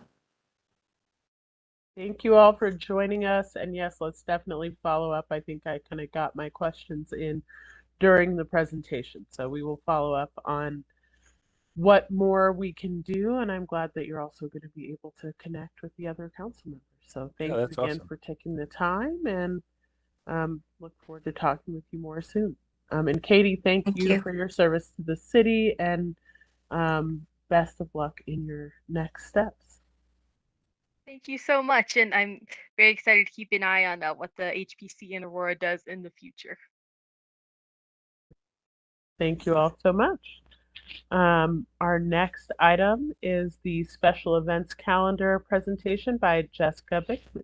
Thank you all for joining us. And yes, let's definitely follow up. I think I kind of got my questions in during the presentation. So we will follow up on what more we can do. And I'm glad that you're also going to be able to connect with the other council members. So thank Yeah, you that's again awesome. for taking the time, and look forward to talking with you more soon. And Katie, thank Thank you you. for your service to the city, and best of luck in your next steps. Thank you so much, and I'm very excited to keep an eye on what the HPC in Aurora does in the future. Thank you all so much. Our next item is the special events calendar presentation by Jessica Bixman.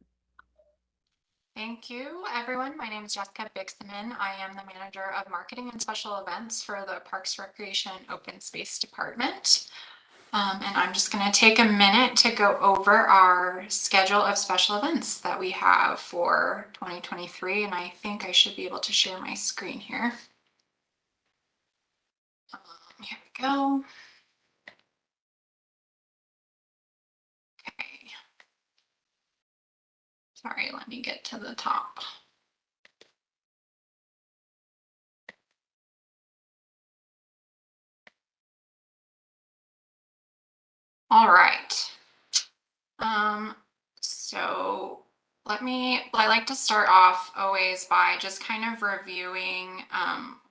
Thank you, everyone. My name is Jessica Bixman. I am the manager of marketing and special events for the Parks, Recreation, Open Space Department. And I'm just going to take a minute to go over our schedule of special events that we have for 2023. And I think I should be able to share my screen here. Here we go. Okay. Sorry, let me get to the top. All right. So I like to start off always by just kind of reviewing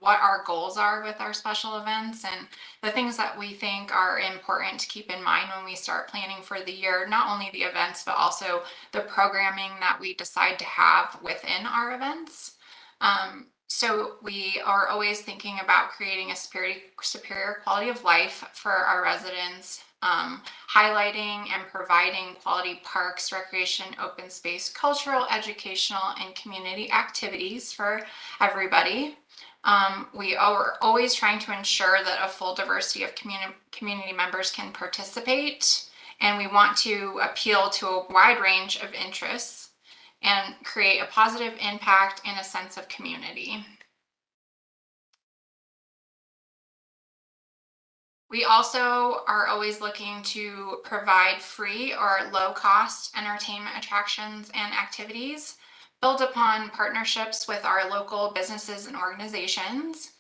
what our goals are with our special events and the things that we think are important to keep in mind when we start planning for the year, not only the events, but also the programming that we decide to have within our events. So we are always thinking about creating a superior quality of life for our residents, highlighting and providing quality parks, recreation, open space, cultural, educational, and community activities for everybody. We are always trying to ensure that a full diversity of community members can participate, and we want to appeal to a wide range of interests and create a positive impact and a sense of community. We also are always looking to provide free or low cost entertainment attractions and activities, build upon partnerships with our local businesses and organizations,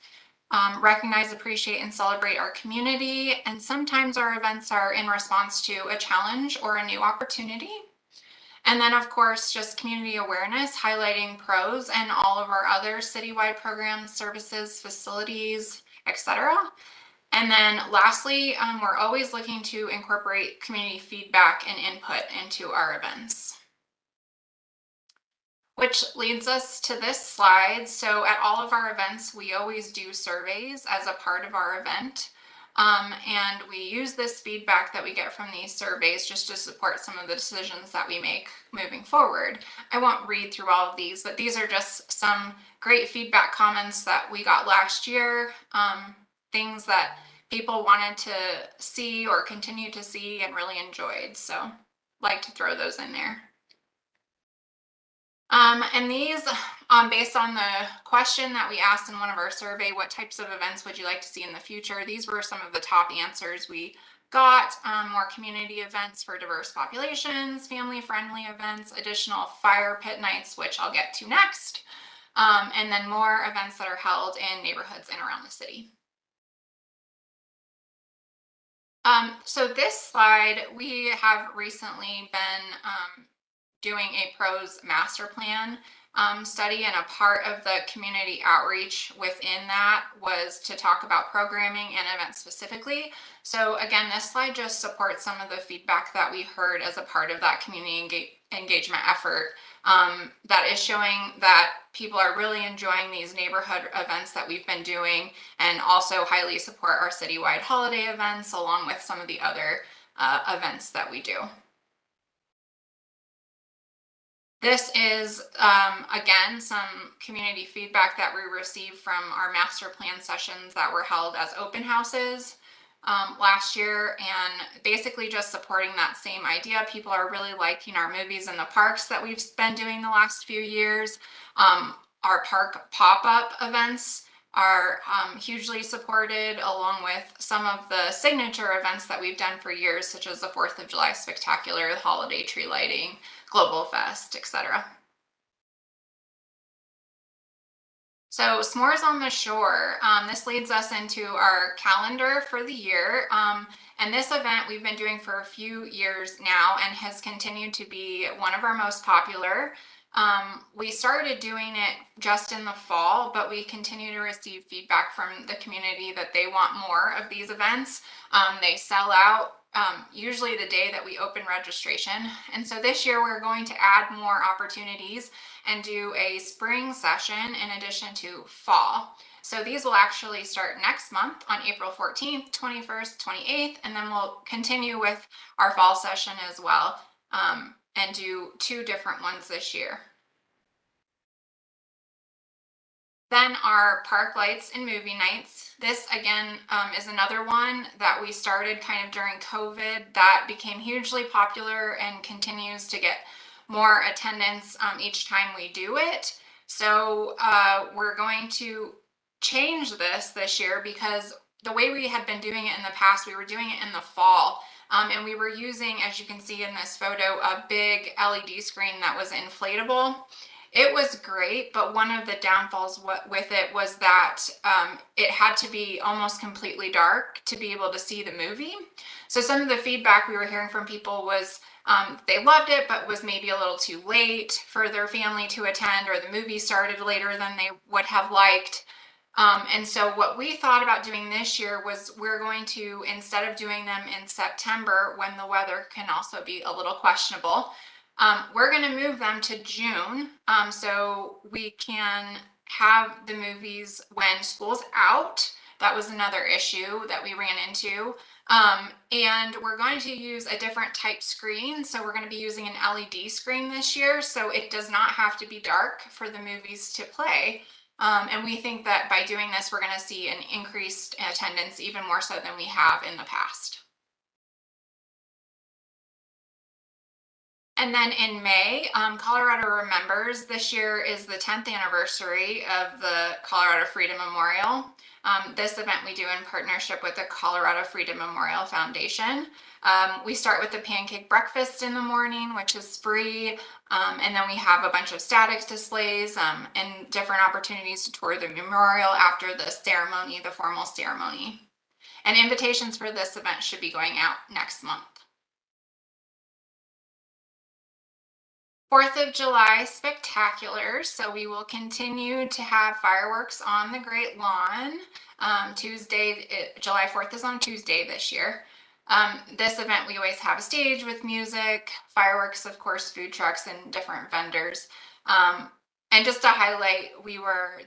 recognize, appreciate, and celebrate our community. And sometimes our events are in response to a challenge or a new opportunity. And then, of course, just community awareness, highlighting pros and all of our other citywide programs, services, facilities, etc. And then lastly, we're always looking to incorporate community feedback and input into our events. Which leads us to this slide. So at all of our events, we always do surveys as a part of our event. And we use this feedback that we get from these surveys just to support some of the decisions that we make moving forward. I won't read through all of these, but these are just some great feedback comments that we got last year, things that people wanted to see or continue to see and really enjoyed. So like to throw those in there. And these, based on the question that we asked in one of our survey, what types of events would you like to see in the future? These were some of the top answers we got. More community events for diverse populations, family-friendly events, additional fire pit nights, which I'll get to next, and then more events that are held in neighborhoods and around the city. So this slide, we have recently been doing a pros master plan study, and a part of the community outreach within that was to talk about programming and events specifically. So again, this slide just supports some of the feedback that we heard as a part of that community engagement effort, that is showing that people are really enjoying these neighborhood events that we've been doing, and also highly support our citywide holiday events along with some of the other events that we do. This is, again, some community feedback that we received from our master plan sessions that were held as open houses last year, and basically just supporting that same idea. People are really liking our movies in the parks that we've been doing the last few years. Our park pop-up events are hugely supported, along with some of the signature events that we've done for years, such as the 4th of July Spectacular, the holiday tree lighting, Global Fest, etc. So S'mores on the Shore, this leads us into our calendar for the year. And this event we've been doing for a few years now and has continued to be one of our most popular. We started doing it just in the fall, but we continue to receive feedback from the community that they want more of these events. They sell out usually the day that we open registration. And so this year we're going to add more opportunities and do a spring session in addition to fall. So these will actually start next month on April 14th, 21st, 28th, and then we'll continue with our fall session as well, and do 2 different ones this year. Then our park lights and movie nights. This again is another one that we started kind of during COVID that became hugely popular and continues to get more attendance each time we do it. So we're going to change this year, because the way we had been doing it in the past, we were doing it in the fall. And we were using, as you can see in this photo, a big LED screen that was inflatable. It was great, but one of the downfalls with it was that it had to be almost completely dark to be able to see the movie. So some of the feedback we were hearing from people was they loved it, but was maybe a little too late for their family to attend, or the movie started later than they would have liked. And so what we thought about doing this year was we're going to, instead of doing them in September when the weather can also be a little questionable, we're going to move them to June, so we can have the movies when school's out. That was another issue that we ran into. And we're going to use a different type screen. So we're going to be using an LED screen this year, so it does not have to be dark for the movies to play. And we think that by doing this, we're going to see an increased attendance, even more so than we have in the past. And then in May, Colorado Remembers. This year is the 10th anniversary of the Colorado Freedom Memorial. This event we do in partnership with the Colorado Freedom Memorial Foundation. We start with the pancake breakfast in the morning, which is free. And then we have a bunch of static displays and different opportunities to tour the memorial after the ceremony, the formal ceremony. And invitations for this event should be going out next month. 4th of July spectaculars. So we will continue to have fireworks on the Great Lawn. Tuesday, July 4th is on Tuesday this year. This event, we always have a stage with music, fireworks, of course, food trucks and different vendors. And just to highlight,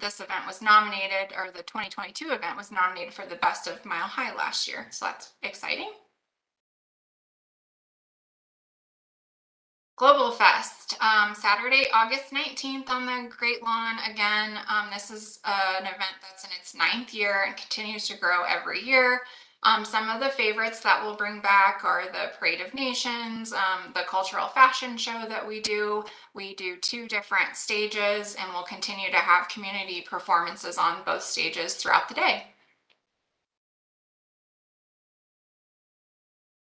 this event was nominated, or the 2022 event was nominated for the Best of Mile High last year. So that's exciting. Global Fest, Saturday, August 19th on the Great Lawn. Again, this is an event that's in its 9th year and continues to grow every year. Some of the favorites that we'll bring back are the Parade of Nations, the cultural fashion show that we do. We do 2 different stages, and we'll continue to have community performances on both stages throughout the day.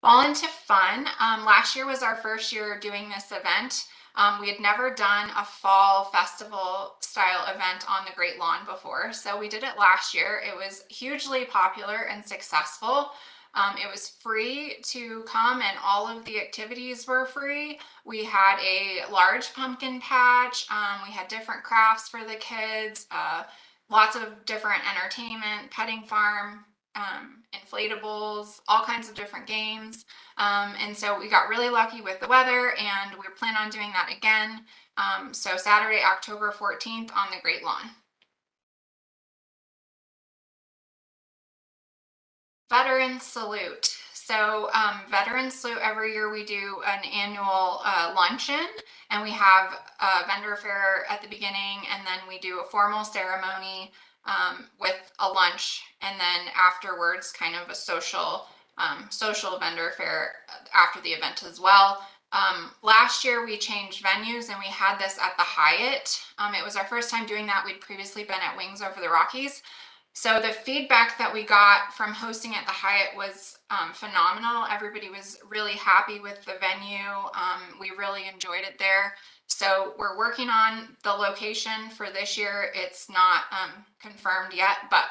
Fall into fun. Last year was our first year doing this event. We had never done a fall festival style event on the Great Lawn before, so we did it last year. It was hugely popular and successful. It was free to come, and all of the activities were free. We had a large pumpkin patch. We had different crafts for the kids, lots of different entertainment, petting farm, inflatables, all kinds of different games. And so we got really lucky with the weather, and we're planning on doing that again. So Saturday, October 14th on the Great Lawn. Veteran Salute. So Veteran Salute, every year we do an annual luncheon, and we have a vendor fair at the beginning, and then we do a formal ceremony with a lunch, and then afterwards kind of a social vendor fair after the event as well. Last year we changed venues, and we had this at the Hyatt. It was our first time doing that. We'd previously been at Wings Over the Rockies. So the feedback that we got from hosting at the Hyatt was phenomenal. Everybody was really happy with the venue. We really enjoyed it there. So we're working on the location for this year. It's not confirmed yet, but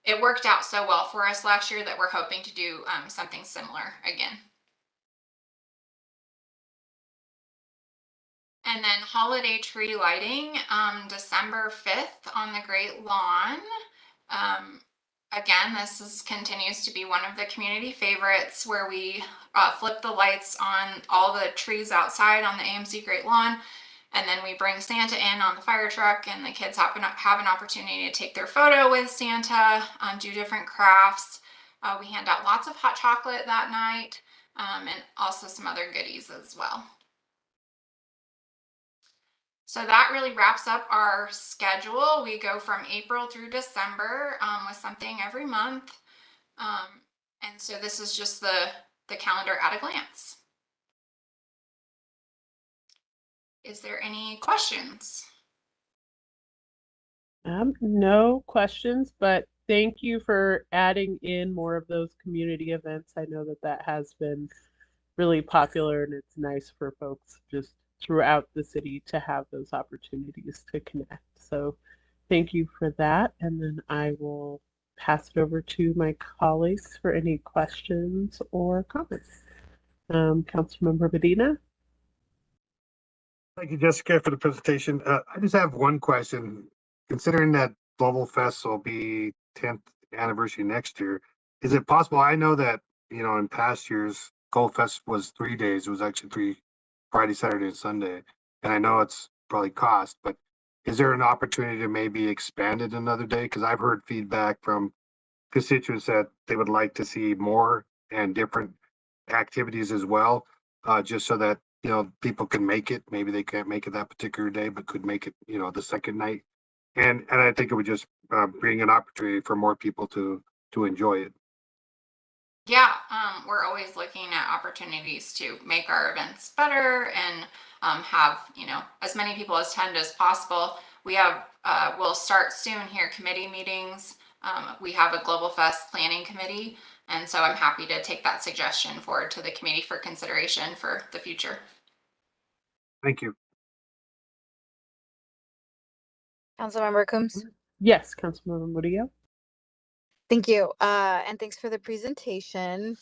it worked out so well for us last year that we're hoping to do something similar again. And then holiday tree lighting, December 5th on the Great Lawn. Again, this continues to be one of the community favorites, where we flip the lights on all the trees outside on the AMC Great Lawn, and then we bring Santa in on the fire truck, and the kids have an opportunity to take their photo with Santa, do different crafts. We hand out lots of hot chocolate that night, and also some other goodies as well. So that really wraps up our schedule. We go from April through December with something every month. And so this is just the calendar at a glance. Is there any questions? No questions, but thank you for adding in more of those community events. I know that has been really popular, and it's nice for folks just throughout the city to have those opportunities to connect. So thank you for that. And then I will pass it over to my colleagues for any questions or comments. Councilmember Medina? Thank you, Jessica, for the presentation. I just have one question. Considering that Global Fest will be 10th anniversary next year, is it possible? I know that, in past years, Gold Fest was 3 days. It was actually Friday, Saturday, and Sunday. And I know it's probably cost, but is there an opportunity to maybe expand it another day? Because I've heard feedback from constituents that they would like to see more and different activities as well, just so that people can make it. Maybe they can't make it that particular day, but could make it the second night. And I think it would just bring an opportunity for more people to enjoy it. Yeah, we're always looking at opportunities to make our events better and have, as many people attend as possible. We have, we'll start soon here, committee meetings. We have a Global Fest planning committee. And so I'm happy to take that suggestion forward to the committee for consideration for the future. Thank you. Councilmember Coombs. Yes, Councilmember Murillo. Thank you. And thanks for the presentation.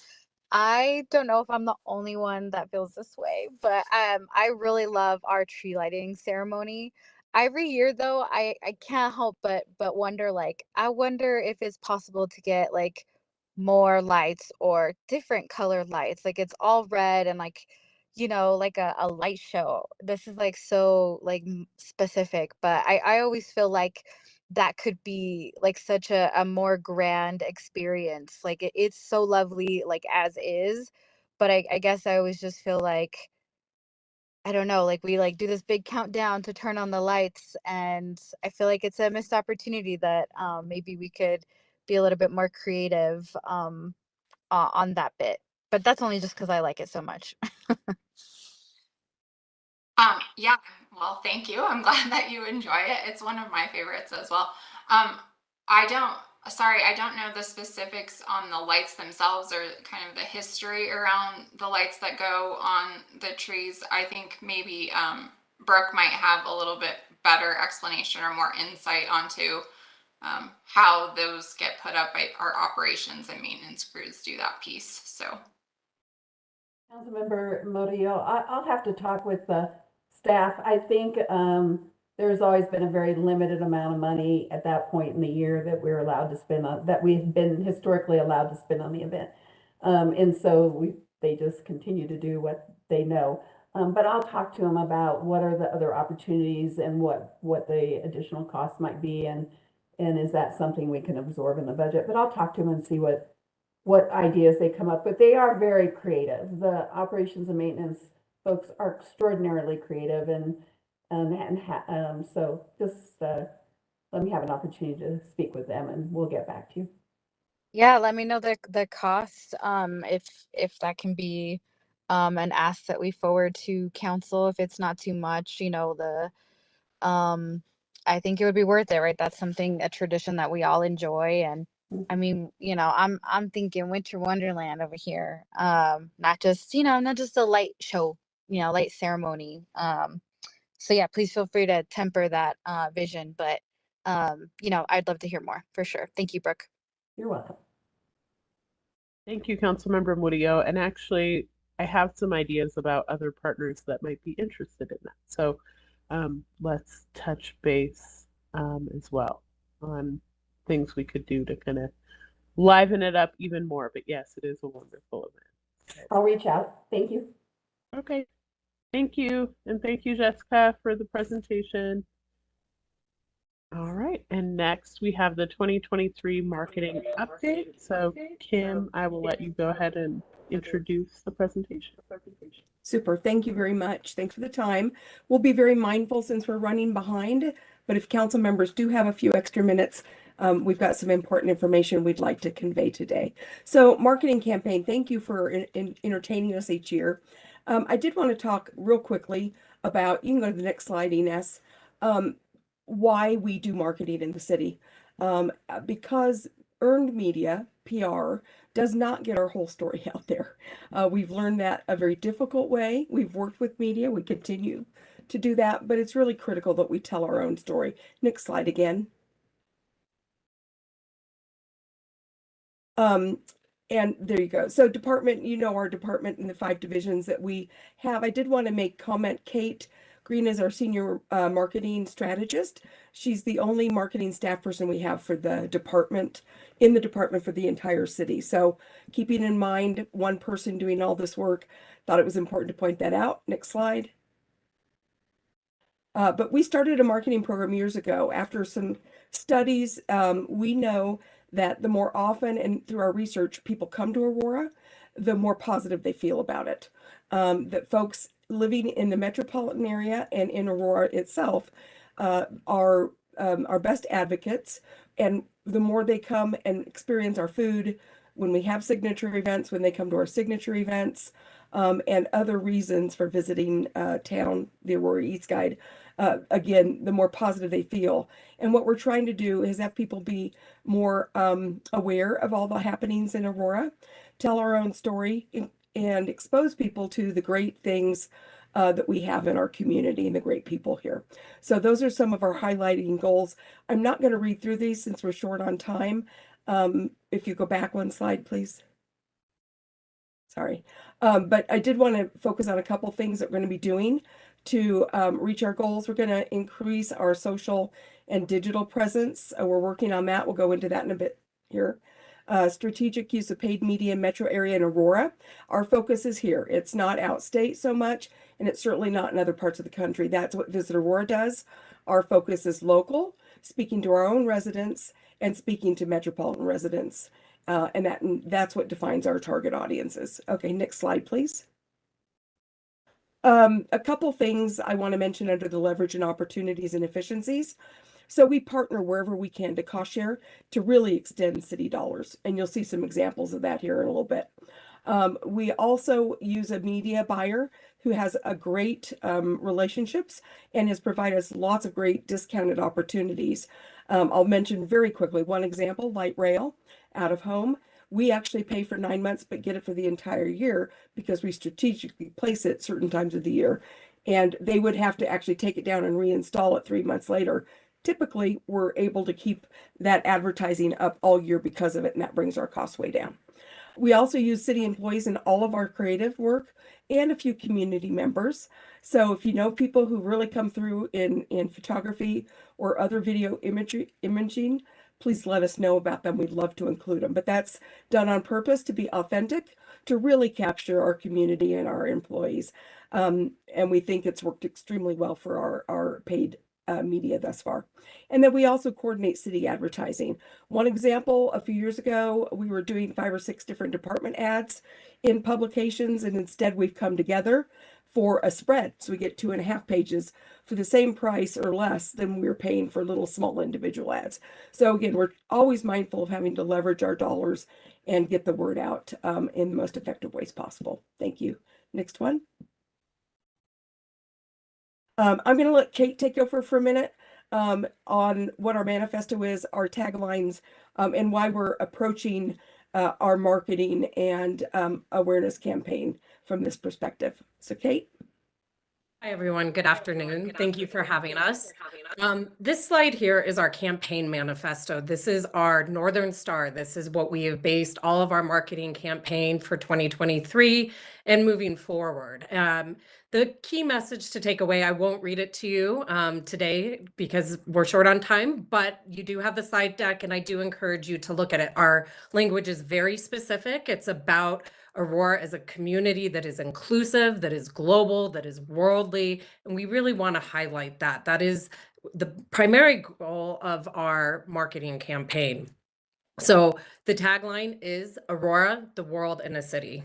I don't know if I'm the only one that feels this way, but I really love our tree lighting ceremony. Every year though, I can't help but wonder, like, I wonder if it's possible to get like more lights or different color lights. Like it's all red and like, like a light show. This is like so like specific, but I always feel like that could be like such a more grand experience. Like it's so lovely like as is, but I guess I always just feel like, I don't know, like we like do this big countdown to turn on the lights, and I feel like it's a missed opportunity that maybe we could be a little bit more creative on that bit. But that's only just because I like it so much. Yeah, well, thank you. I'm glad that you enjoy it. It's one of my favorites as well. Um, I don't know the specifics on the lights themselves or kind of the history around the lights that go on the trees. I think maybe Brooke might have a little bit better explanation or more insight onto how those get put up by our operations and maintenance crews do that piece. So. Councilmember Murillo, I'll have to talk with the staff. I think there's always been a very limited amount of money at that point in the year that we're allowed to spend on, that we've been historically allowed to spend on the event. And so they just continue to do what they know. But I'll talk to them about what are the other opportunities and what the additional costs might be, and is that something we can absorb in the budget. But I'll talk to them and see what ideas they come up with. They are very creative. The operations and maintenance folks are extraordinarily creative, so just let me have an opportunity to speak with them, and we'll get back to you. Yeah, let me know the cost, if that can be an ask that we forward to council, if it's not too much. I think it would be worth it, right? That's something, a tradition that we all enjoy. And I mean, I'm thinking Winter Wonderland over here. Not just, not just a light show, light ceremony. So yeah, please feel free to temper that vision, but I'd love to hear more for sure. Thank you, Brooke. You're welcome. Thank you, Councilmember Murillo. And actually, I have some ideas about other partners that might be interested in that. So let's touch base as well on things we could do to kind of liven it up even more. But yes, it is a wonderful event. I'll reach out. Thank you. Okay. Thank you. And thank you, Jessica, for the presentation. All right, and next we have the 2023 marketing update. So Kim, I will let you go ahead and introduce the presentation. Super, thank you very much. Thanks for the time. We'll be very mindful since we're running behind, but if council members do have a few extra minutes, we've got some important information we'd like to convey today. So marketing campaign, thank you for entertaining us each year. I did want to talk real quickly about, you can go to the next slide, Ines, why we do marketing in the city. Because earned media, PR, does not get our whole story out there. We've learned that a very difficult way. We've worked with media. We continue to do that, but it's really critical that we tell our own story. Next slide again. And there you go. So department, you know, our department and the 5 divisions that we have. I did want to make comment. Kate Green is our senior marketing strategist. She's the only marketing staff person we have for the department, in the department for the entire city. So keeping in mind one person doing all this work, thought it was important to point that out. Next slide. But we started a marketing program years ago. After some studies, we know that the more often and through our research people come to Aurora, the more positive they feel about it. That folks living in the metropolitan area and in Aurora itself are our best advocates. And the more they come and experience our food, when we have signature events, when they come to our signature events, and other reasons for visiting town, the Aurora East Guide, again, the more positive they feel. And what we're trying to do is have people be more aware of all the happenings in Aurora, tell our own story, and expose people to the great things that we have in our community and the great people here. So those are some of our highlighting goals. I'm not going to read through these since we're short on time. If you go back one slide, please. Sorry. But I did want to focus on a couple things that we're going to be doing to reach our goals. We're going to increase our social and digital presence. We're working on that. We'll go into that in a bit here. Strategic use of paid media in metro area in Aurora. Our focus is here. It's not outstate so much, and it's certainly not in other parts of the country. That's what Visit Aurora does. Our focus is local, speaking to our own residents and speaking to metropolitan residents. And that's what defines our target audiences. Okay, next slide, please. A couple things I want to mention under the leverage and opportunities and efficiencies. So we partner wherever we can to cost share to really extend city dollars. And you'll see some examples of that here in a little bit. We also use a media buyer who has a great relationships and has provided us lots of great discounted opportunities. I'll mention very quickly one example, light rail out of home. We actually pay for 9 months, but get it for the entire year because we strategically place it certain times of the year. And they would have to actually take it down and reinstall it 3 months later. Typically, we're able to keep that advertising up all year because of it, and that brings our costs way down. We also use city employees in all of our creative work and a few community members. So if you know people who really come through in photography or other video imaging, please let us know about them. We'd love to include them. But that's done on purpose to be authentic, to really capture our community and our employees. And we think it's worked extremely well for our paid media thus far. And then we also coordinate city advertising. One example, a few years ago, we were doing 5 or 6 different department ads in publications, and instead we've come together for a spread. So we get 2.5 pages for the same price or less than we're paying for little small individual ads. So again, we're always mindful of having to leverage our dollars and get the word out in the most effective ways possible. Thank you. Next one. I'm going to let Kate take over for a minute on what our manifesto is, our taglines, and why we're approaching our marketing and awareness campaign from this perspective. So Kate? Hi, everyone. Good afternoon. Thank you for having us. This slide here is our campaign manifesto. This is our Northern Star. This is what we have based all of our marketing campaign for 2023 and moving forward. The key message to take away, I won't read it to you today because we're short on time, but you do have the slide deck and I do encourage you to look at it. Our language is very specific. It's about Aurora as a community that is inclusive, that is global, that is worldly, and we really want to highlight that. That is the primary goal of our marketing campaign. So the tagline is Aurora, the world in a city.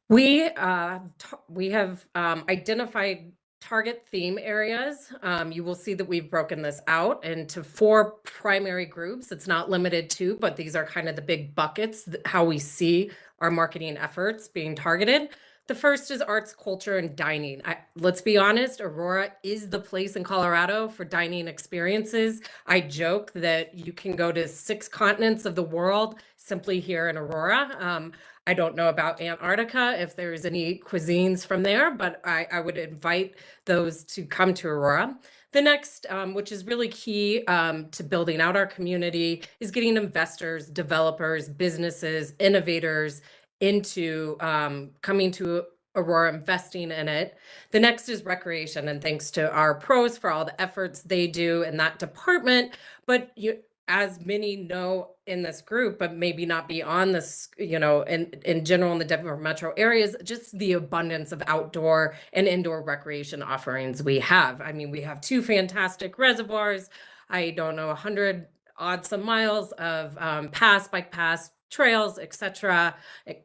We have identified target theme areas. You will see that we've broken this out into 4 primary groups. It's not limited to, but these are kind of the big buckets, how we see our marketing efforts being targeted. The first is arts, culture, and dining. Let's be honest, Aurora is the place in Colorado for dining experiences. I joke that you can go to 6 continents of the world, simply here in Aurora. I don't know about Antarctica, if there's any cuisines from there, but I would invite those to come to Aurora. The next, which is really key to building out our community, is getting investors, developers, businesses, innovators into coming to Aurora, investing in it. The next is recreation, and thanks to our pros for all the efforts they do in that department. But as many know in this group, but maybe not be on this, in general in the Denver metro areas, just the abundance of outdoor and indoor recreation offerings we have. I mean, we have 2 fantastic reservoirs. I don't know, 100 odd some miles of bike paths, trails, etc.,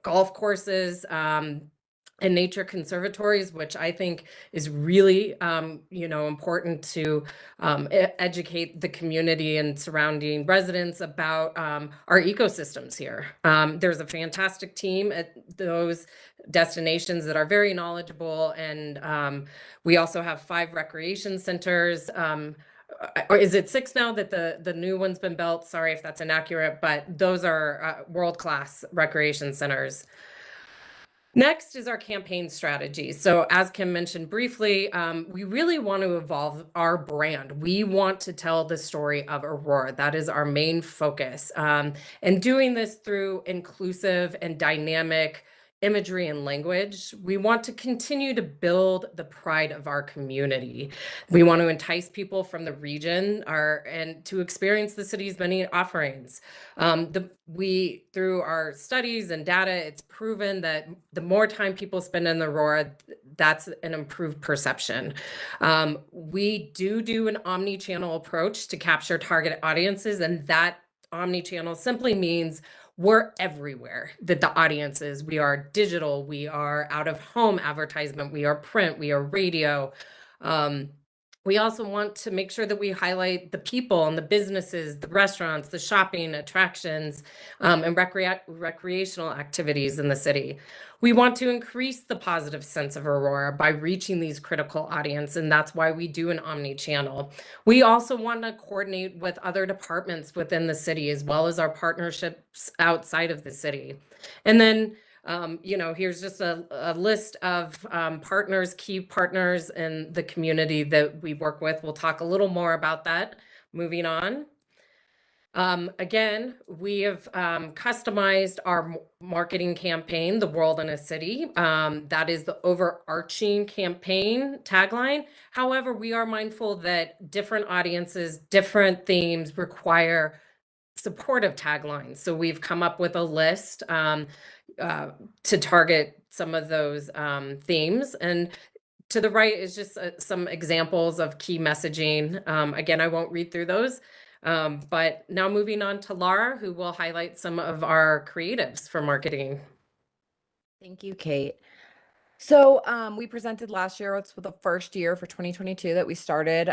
golf courses, and nature conservatories, which I think is really, important to educate the community and surrounding residents about our ecosystems here. There's a fantastic team at those destinations that are very knowledgeable, and we also have 5 recreation centers. Or is it 6 now that the new one's been built? Sorry if that's inaccurate, but those are world-class recreation centers. Next is our campaign strategy. So as Kim mentioned briefly, we really want to evolve our brand. We want to tell the story of Aurora. That is our main focus. And doing this through inclusive and dynamic imagery and language. We want to continue to build the pride of our community. We want to entice people from the region and to experience the city's many offerings. Through our studies and data, it's proven that the more time people spend in the Aurora, that's an improved perception. We do an omni-channel approach to capture target audiences, and that omni-channel simply means we're everywhere that the audience is. We are digital, we are out of home advertisement, we are print, we are radio. We also want to make sure that we highlight the people and the businesses, the restaurants, the shopping, attractions, and recreational activities in the city. We want to increase the positive sense of Aurora by reaching these critical audience, and that's why we do an omni-channel. We also want to coordinate with other departments within the city, as well as our partnerships outside of the city. And then here's just a list of partners, key partners in the community that we work with. We'll talk a little more about that moving on. Again, we have customized our marketing campaign, The World in a City. That is the overarching campaign tagline. However, we are mindful that different audiences, different themes require supportive taglines. So we've come up with a list to target some of those themes. And to the right is just some examples of key messaging. Again, I won't read through those. But now moving on to Laura, who will highlight some of our creatives for marketing. Thank you, Kate. So we presented last year, it's the first year for 2022 that we started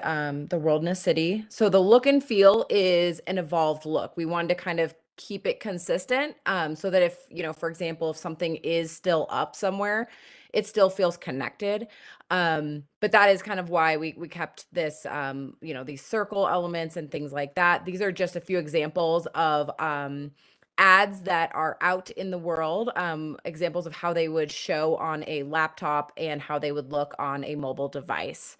the World in a City. So the look and feel is an evolved look. We wanted to kind of keep it consistent so that if, for example, if something is still up somewhere, it still feels connected. But that is kind of why we kept this, these circle elements and things like that. These are just a few examples of ads that are out in the world, examples of how they would show on a laptop and how they would look on a mobile device.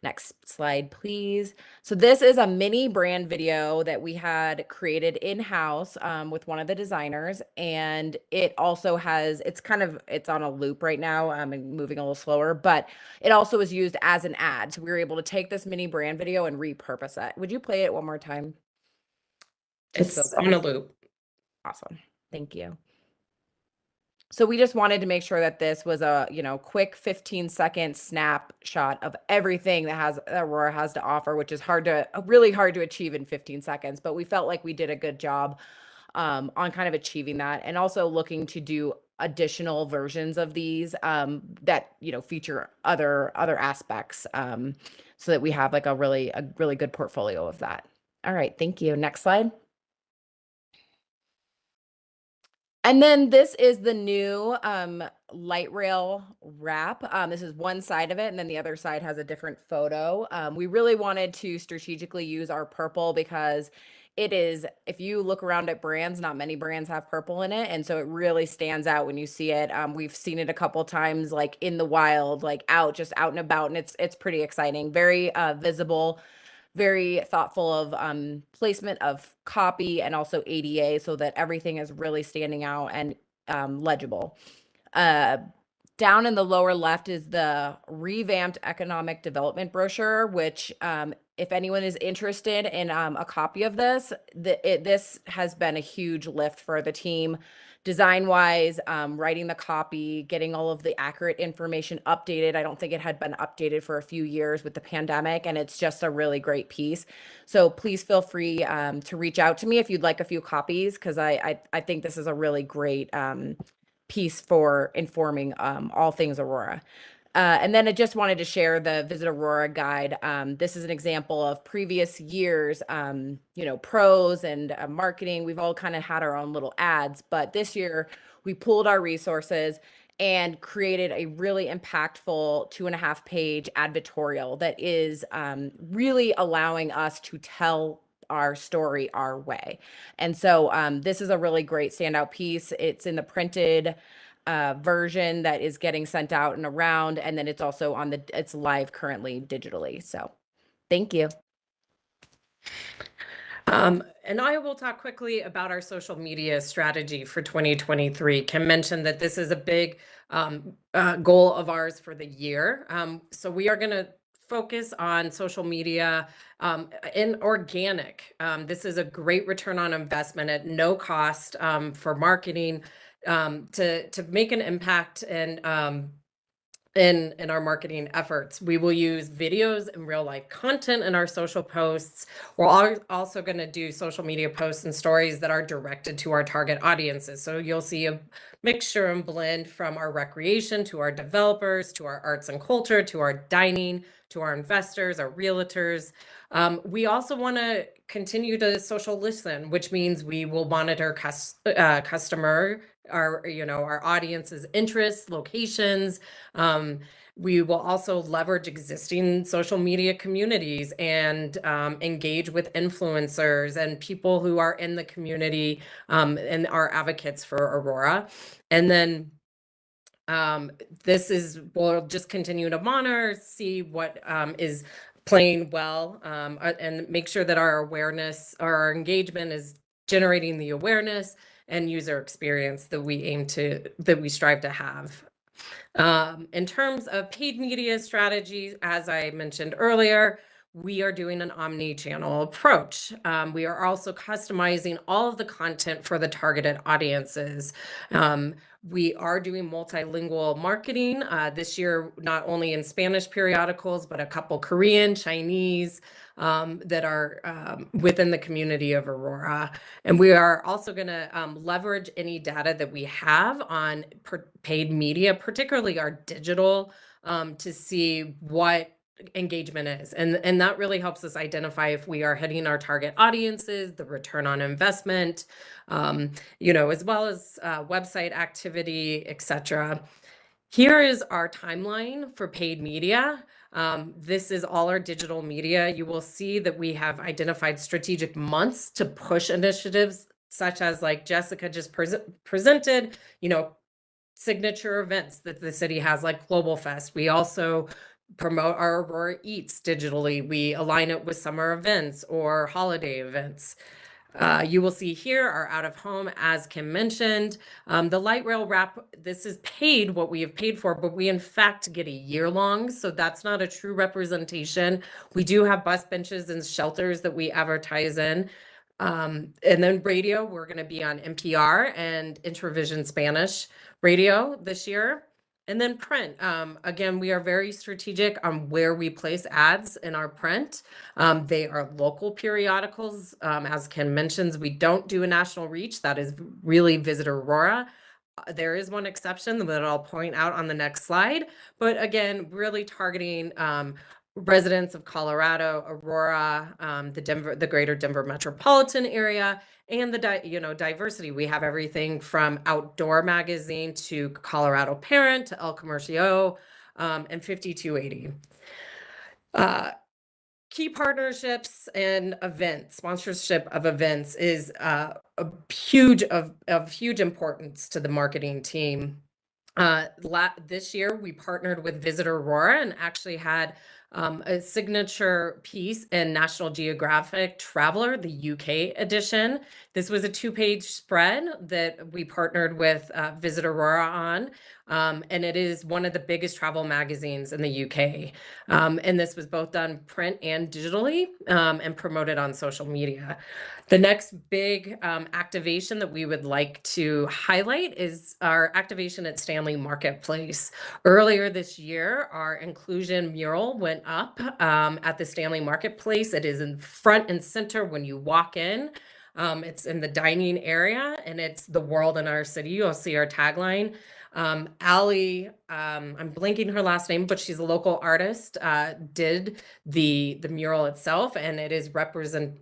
Next slide, please. So this is a mini brand video that we had created in-house with one of the designers, and it also has, it's on a loop right now. I'm moving a little slower, but it also is used as an ad. So we were able to take this mini brand video and repurpose it. Would you play it one more time? It's on a loop. Awesome. Thank you. So we just wanted to make sure that this was a, quick 15-second snapshot of everything that Aurora has to offer, which is really hard to achieve in 15 seconds. But we felt like we did a good job on kind of achieving that, and also looking to do additional versions of these that feature other aspects, so that we have like a really good portfolio of that. All right, thank you. Next slide. And then this is the new light rail wrap. This is one side of it, and then the other side has a different photo. We really wanted to strategically use our purple because it is, if you look around at brands, not many brands have purple in it. And so it really stands out when you see it. We've seen it a couple times, like in the wild, like just out and about, and it's pretty exciting, very visible, very thoughtful of placement of copy and also ADA so that everything is really standing out and legible. Down in the lower left is the revamped economic development brochure, which if anyone is interested in a copy of this, this has been a huge lift for the team. Design wise, writing the copy, getting all of the accurate information updated. I don't think it had been updated for a few years with the pandemic, and it's just a really great piece. So please feel free to reach out to me if you'd like a few copies, because I think this is a really great piece for informing all things Aurora. And then I just wanted to share the Visit Aurora guide. This is an example of previous years, pros and marketing. We've all kind of had our own little ads, but this year we pooled our resources and created a really impactful 2.5-page advertorial that is really allowing us to tell our story our way. And so this is a really great standout piece. It's in the printed version that is getting sent out and around, and then it's also it's live currently digitally. So thank you. And I will talk quickly about our social media strategy for 2023. Kim mentioned that this is a big goal of ours for the year. So we are going to focus on social media in organic. This is a great return on investment at no cost for marketing to make an impact and in our marketing efforts. We will use videos and real life content in our social posts. We're also going to do social media posts and stories that are directed to our target audiences. So you'll see a mixture and blend from our recreation to our developers, to our arts and culture, to our dining, to our investors, our realtors. We also want to continue to social listen, which means we will monitor customer, our audience's interests, locations. We will also leverage existing social media communities and engage with influencers and people who are in the community and are advocates for Aurora. And then we'll just continue to monitor, see what is playing well, and make sure that our awareness or our engagement is generating the awareness and user experience that we strive to have. In terms of paid media strategies, as I mentioned earlier, we are doing an omni-channel approach. We are also customizing all of the content for the targeted audiences. We are doing multilingual marketing this year, not only in Spanish periodicals, but a couple Korean, Chinese, that are within the community of Aurora. And we are also going to leverage any data that we have on paid media, particularly our digital, to see what engagement is. And that really helps us identify if we are hitting our target audiences, the return on investment, as well as website activity, etc. Here is our timeline for paid media. This is all our digital media. You will see that we have identified strategic months to push initiatives such as, like Jessica just presented, signature events that the city has, like Global Fest. We also promote our Aurora Eats digitally. We align it with summer events or holiday events. You will see here our out of home, as Kim mentioned. The light rail wrap, this is paid, what we have paid for, but we in fact get a year long. So that's not a true representation. We do have bus benches and shelters that we advertise in. And then radio, we're going to be on NPR and Intravision Spanish radio this year. And then print, again, we are very strategic on where we place ads in our print. They are local periodicals. As Ken mentions, we don't do a national reach. That is really Visit Aurora. There is one exception that I'll point out on the next slide. But again, really targeting residents of Colorado, Aurora, the greater Denver metropolitan area, and the diversity. We have everything from Outdoor Magazine to Colorado Parent to El Comercio, and 5280. Key partnerships and events, sponsorship of events is of huge importance to the marketing team. This year we partnered with Visit Aurora and actually had a signature piece in National Geographic Traveler, the UK edition. This was a 2-page spread that we partnered with Visit Aurora on. And it is one of the biggest travel magazines in the UK. And this was both done print and digitally, and promoted on social media. The next big activation that we would like to highlight is our activation at Stanley Marketplace. Earlier this year, our inclusion mural went up at the Stanley Marketplace. It is in front and center when you walk in. It's in the dining area, and it's the world in our city. You'll see our tagline. Allie, I'm blanking her last name, but she's a local artist, did the mural itself, and it is representing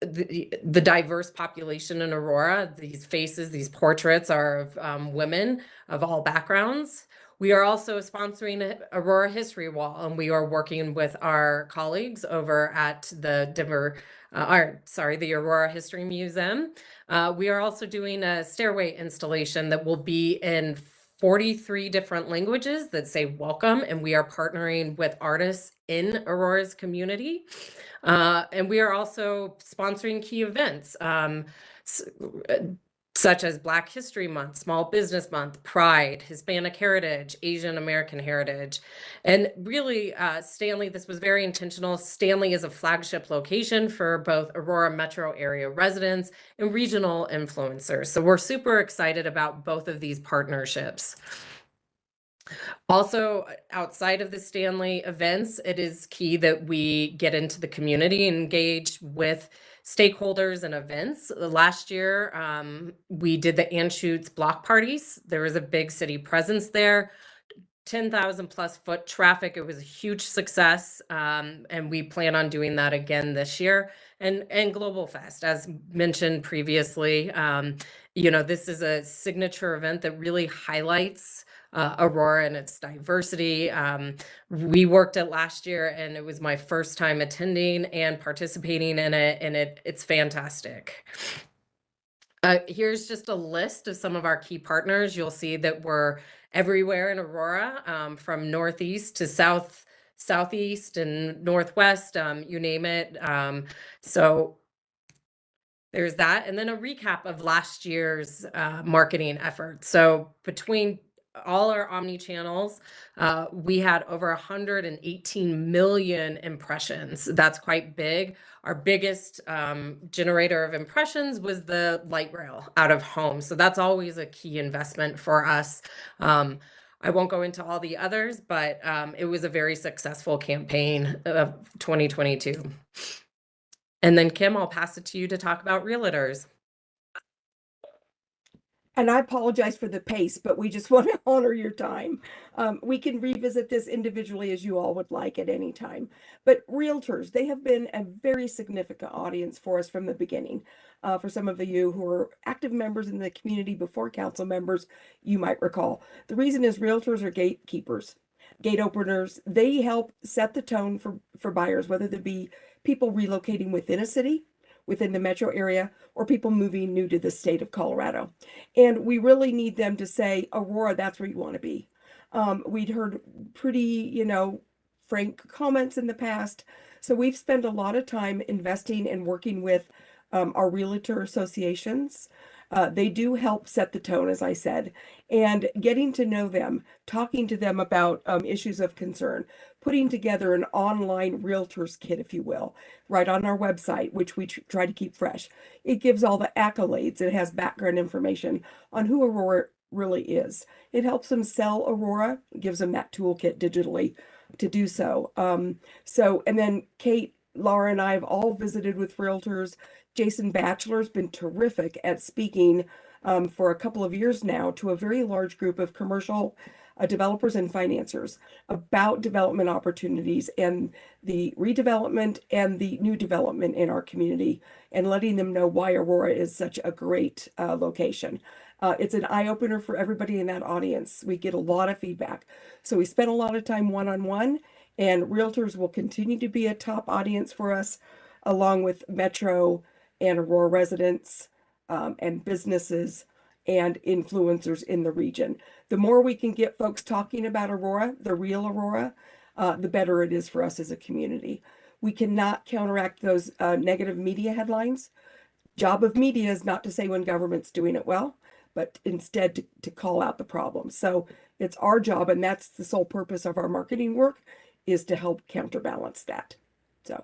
the diverse population in Aurora. These faces, these portraits are of women of all backgrounds. We are also sponsoring Aurora History Wall, and we are working with our colleagues over at the the Aurora History Museum. We are also doing a stairway installation that will be in 43 different languages that say welcome, and we are partnering with artists in Aurora's community. And we are also sponsoring key events, such as Black History Month, Small Business Month, Pride, Hispanic Heritage, Asian American Heritage. And really, Stanley, this was very intentional. Stanley is a flagship location for both Aurora metro area residents and regional influencers. So we're super excited about both of these partnerships. Also, outside of the Stanley events, it is key that we get into the community and engage with stakeholders and events. Last year, we did the Anschutz block parties. There was a big city presence there. 10,000 plus foot traffic. It was a huge success. And we plan on doing that again this year. And Global Fest, as mentioned previously, this is a signature event that really highlights Aurora and its diversity. We worked it last year, and it was my first time attending and participating in it, and it's fantastic. Here's just a list of some of our key partners. You'll see that we're everywhere in Aurora, from northeast to southeast and northwest, you name it. So there's that. And then a recap of last year's marketing efforts. So between all our omni channels, we had over 118 million impressions. That's quite big. Our biggest generator of impressions was the light rail out of home. So that's always a key investment for us. I won't go into all the others, but it was a very successful campaign of 2022. And then Kim, I'll pass it to you to talk about realtors. And I apologize for the pace, but we just want to honor your time. We can revisit this individually as you all would like at any time. But realtors, they have been a very significant audience for us from the beginning. For some of you who are active members in the community before council members, you might recall. The reason is realtors are gatekeepers, gate openers. They help set the tone for buyers, whether they be people relocating within a city, within the metro area, or people moving new to the state of Colorado. And we really need them to say, Aurora, that's where you want to be. We'd heard pretty, frank comments in the past. So we've spent a lot of time investing and working with our realtor associations. They do help set the tone, as I said, and getting to know them, talking to them about issues of concern, putting together an online realtors kit, if you will, right on our website, which we try to keep fresh. It gives all the accolades. It has background information on who Aurora really is. It helps them sell Aurora, gives them that toolkit digitally to do so. And then Kate, Laura, and I have all visited with realtors. Jason Batchelor's been terrific at speaking for a couple of years now to a very large group of commercial developers and financiers about development opportunities and the redevelopment and the new development in our community, and letting them know why Aurora is such a great location. It's an eye-opener for everybody in that audience. We get a lot of feedback. So we spend a lot of time one-on-one, and realtors will continue to be a top audience for us, along with Metro and Aurora residents and businesses and influencers in the region. The more we can get folks talking about Aurora, the real Aurora, the better it is for us as a community. We cannot counteract those negative media headlines. Job of media is not to say when government's doing it well, but instead to call out the problem. So it's our job, and that's the sole purpose of our marketing work, is to help counterbalance that. So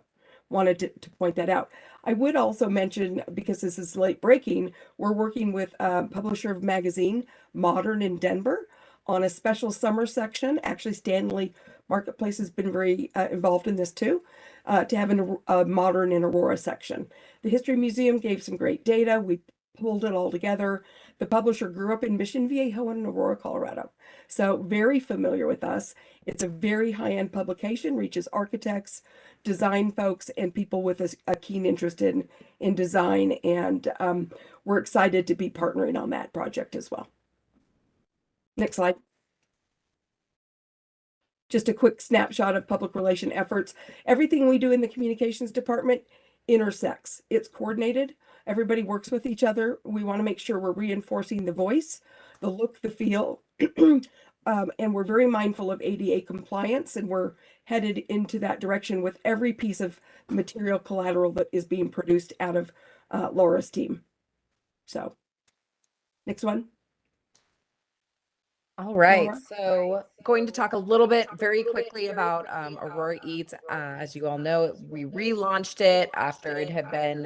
wanted to point that out. I would also mention, because this is late breaking, we're working with a publisher of magazine, Modern in Denver, on a special summer section. Actually, Stanley Marketplace has been very involved in this too, to have a Modern in Aurora section. The History Museum gave some great data. We pulled it all together. The publisher grew up in Mission Viejo in Aurora, Colorado. So very familiar with us. It's a very high-end publication, reaches architects, design folks, and people with a keen interest in design. And we're excited to be partnering on that project as well. Next slide. Just a quick snapshot of public relation efforts. Everything we do in the communications department intersects. It's coordinated. Everybody works with each other. We want to make sure we're reinforcing the voice, the look, the feel, and we're very mindful of ADA compliance, and we're headed into that direction with every piece of material collateral that is being produced out of Laura's team. So, next one. All right, Laura? so going to talk a little bit very quickly about Aurora Eats. As you all know, we relaunched it after it had been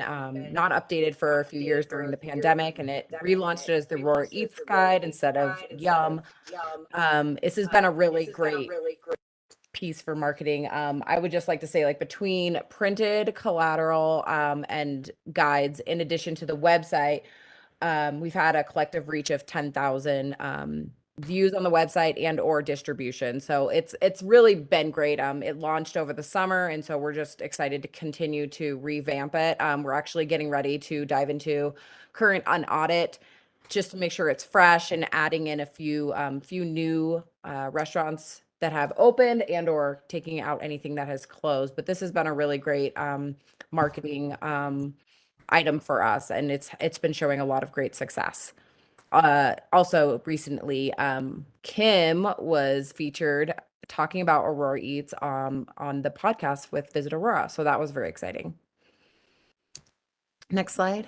not updated for a few years during the pandemic, and it relaunched it as the Aurora Eats Guide instead of Yum. This has been a really great piece for marketing. I would just like to say, like, between printed collateral and guides, in addition to the website, we've had a collective reach of 10,000 views on the website and or distribution. So it's really been great. It launched over the summer, and so we're just excited to continue to revamp it. We're actually getting ready to dive into current on audit just to make sure it's fresh, and adding in a few new restaurants that have opened and or taking out anything that has closed. But this has been a really great marketing item for us, and it's been showing a lot of great success. Also recently, Kim was featured talking about Aurora Eats on the podcast with Visit Aurora. So that was very exciting. Next slide.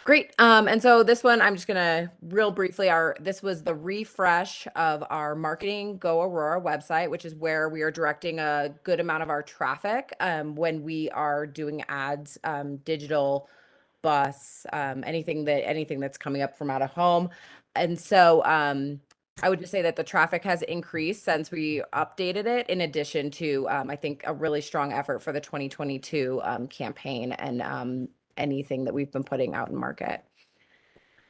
Great. And so this one, I'm just gonna real briefly, this was the refresh of our Marketing Go Aurora website, which is where we are directing a good amount of our traffic when we are doing ads, digital, bus, anything that's coming up from out of home. And so I would just say that the traffic has increased since we updated it, in addition to I think a really strong effort for the 2022 campaign and anything that we've been putting out in market.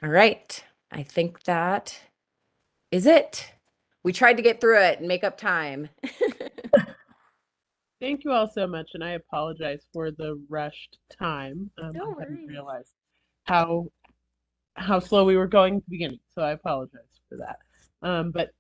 All right, I think that is it. We tried to get through it and make up time. Thank you all so much, and I apologize for the rushed time. No I hadn't worries. realized how slow we were going at the beginning, so I apologize for that. But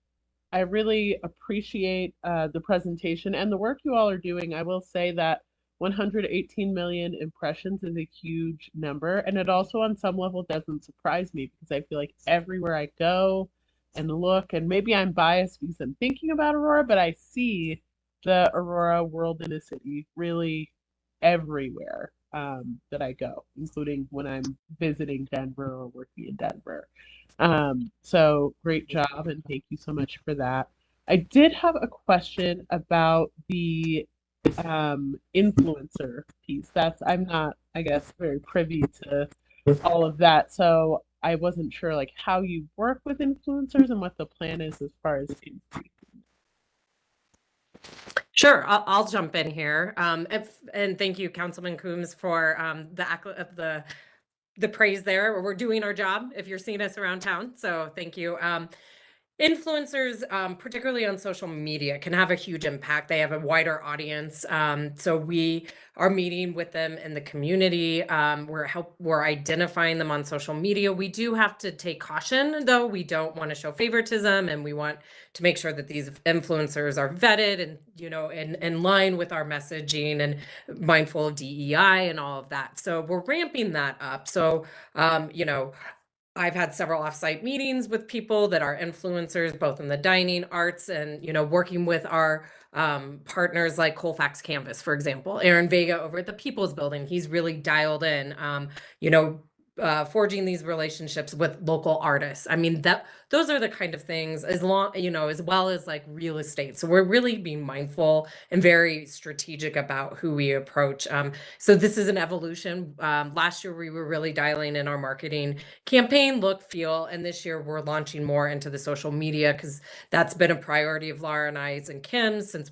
I really appreciate the presentation and the work you all are doing. I will say that 118 million impressions is a huge number, and it also on some level doesn't surprise me, because I feel like everywhere I go and look, and maybe I'm biased because I'm thinking about Aurora, but I see the Aurora World in a City really everywhere that I go, including when I'm visiting Denver or working in Denver. So great job, and thank you so much for that. I did have a question about the influencer piece. I'm not, I guess, very privy to all of that. So I wasn't sure like how you work with influencers and what the plan is as far as increasing. Sure, I'll jump in here. And thank you, Councilman Coombs, for the praise there. We're doing our job if you're seeing us around town. So thank you. Influencers, particularly on social media, can have a huge impact. They have a wider audience. So we are meeting with them in the community. We're identifying them on social media. We do have to take caution, though. We don't want to show favoritism, and we want to make sure that these influencers are vetted and, in line with our messaging and mindful of DEI and all of that. So we're ramping that up. So, I've had several offsite meetings with people that are influencers, both in the dining, arts, and working with our partners like Colfax Canvas, for example. Aaron Vega over at the People's Building, he's really dialed in. Forging these relationships with local artists. I mean, those are the kind of things, as well as like real estate. So we're really being mindful and very strategic about who we approach. So this is an evolution. Last year we were really dialing in our marketing campaign, look, feel, and this year we're launching more into the social media because that's been a priority of Laura and I's and Kim's since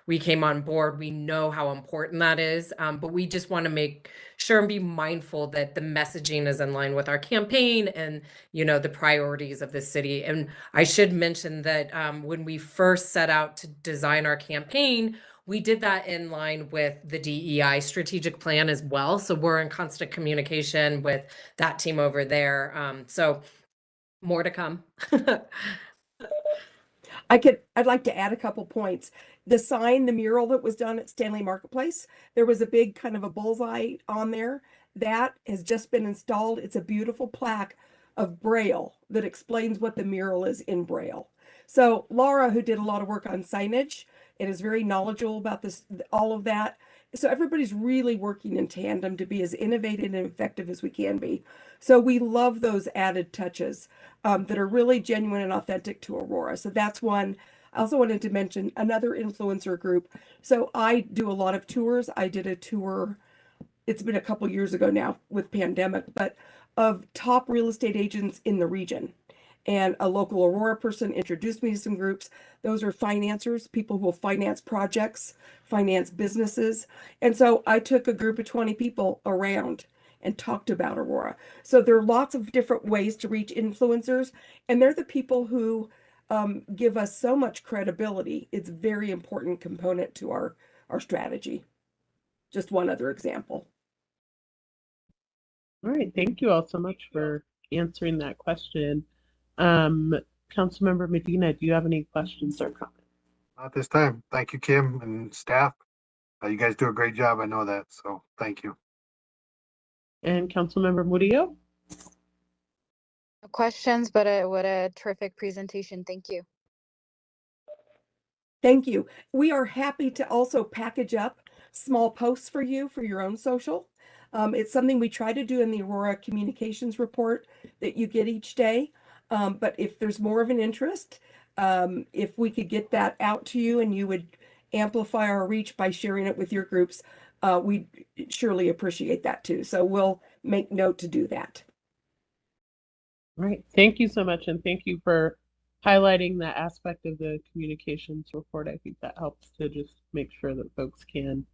we came on board. We know how important that is, but we just want to make sure and be mindful that the messaging is in line with our campaign and the priorities of the city. And I should mention that when we first set out to design our campaign, we did that in line with the DEI strategic plan as well. So we're in constant communication with that team over there. So more to come. I'd like to add a couple points. The mural that was done at Stanley Marketplace, there was a big kind of a bullseye on there. That has just been installed. It's a beautiful plaque of Braille that explains what the mural is in Braille. So Laura, who did a lot of work on signage and is very knowledgeable about this, all of that. So everybody's really working in tandem to be as innovative and effective as we can be. So we love those added touches that are really genuine and authentic to Aurora. So that's one. I also wanted to mention another influencer group. So I do a lot of tours. I did a tour, it's been a couple years ago now with pandemic, but of top real estate agents in the region. And a local Aurora person introduced me to some groups. Those are financiers, people who will finance projects, finance businesses. And so I took a group of 20 people around and talked about Aurora. So there are lots of different ways to reach influencers, and they're the people who give us so much credibility. It's a very important component to our strategy. Just one other example. All right, thank you all so much for answering that question. Councilmember Medina, do you have any questions or comments? Not this time. Thank you, Kim and staff. You guys do a great job. I know that. So thank you. And Councilmember Murillo? No questions, but what a terrific presentation. Thank you. Thank you. We are happy to also package up small posts for you for your own social. It's something we try to do in the Aurora Communications Report that you get each day. But if there's more of an interest, if we could get that out to you and you would amplify our reach by sharing it with your groups, we'd surely appreciate that too. So we'll make note to do that. All right, thank you so much, and thank you for highlighting that aspect of the communications report. I think that helps to just make sure that folks can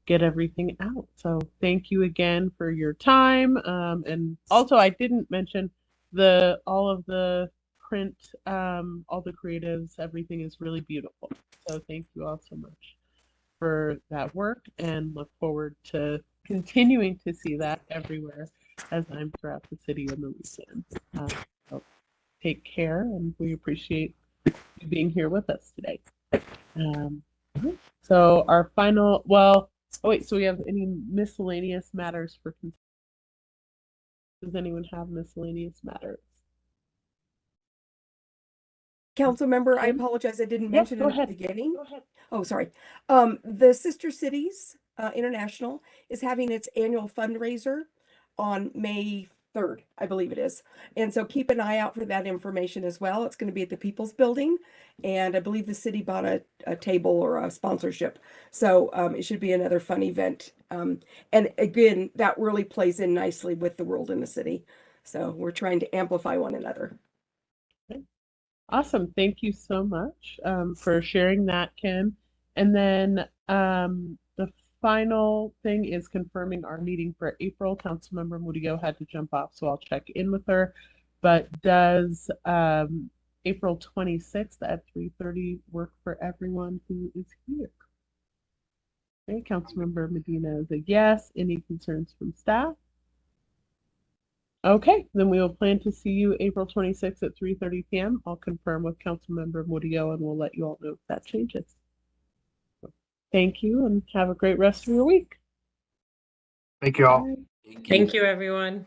get everything out. So thank you again for your time. And also, I didn't mention all of the print, all the creatives, everything is really beautiful. So thank you all so much for that work, and look forward to continuing to see that everywhere as I'm throughout the city and the region. So take care, and we appreciate you being here with us today. So our final, oh wait, so we have any miscellaneous matters for consideration? Does anyone have miscellaneous matters? Council member, I apologize, I didn't mention it at the beginning. Go ahead. Oh, sorry. The Sister Cities International is having its annual fundraiser on May 3rd, I believe it is. And so keep an eye out for that information as well. It's going to be at the People's Building. And I believe the city bought a table or a sponsorship. So it should be another fun event. And again, that really plays in nicely with the world in the city. So we're trying to amplify one another. Okay. Awesome. Thank you so much for sharing that, Kim. And then the final thing is confirming our meeting for April. Councilmember Murillo had to jump off, so I'll check in with her. But does April 26th at 3:30 work for everyone who is here? Okay, Councilmember Medina is a yes. Any concerns from staff? Okay, then we will plan to see you April 26th at 3:30 p.m. I'll confirm with Councilmember Murillo and we'll let you all know if that changes. Thank you and have a great rest of your week. Thank you all. Bye. Thank you, everyone.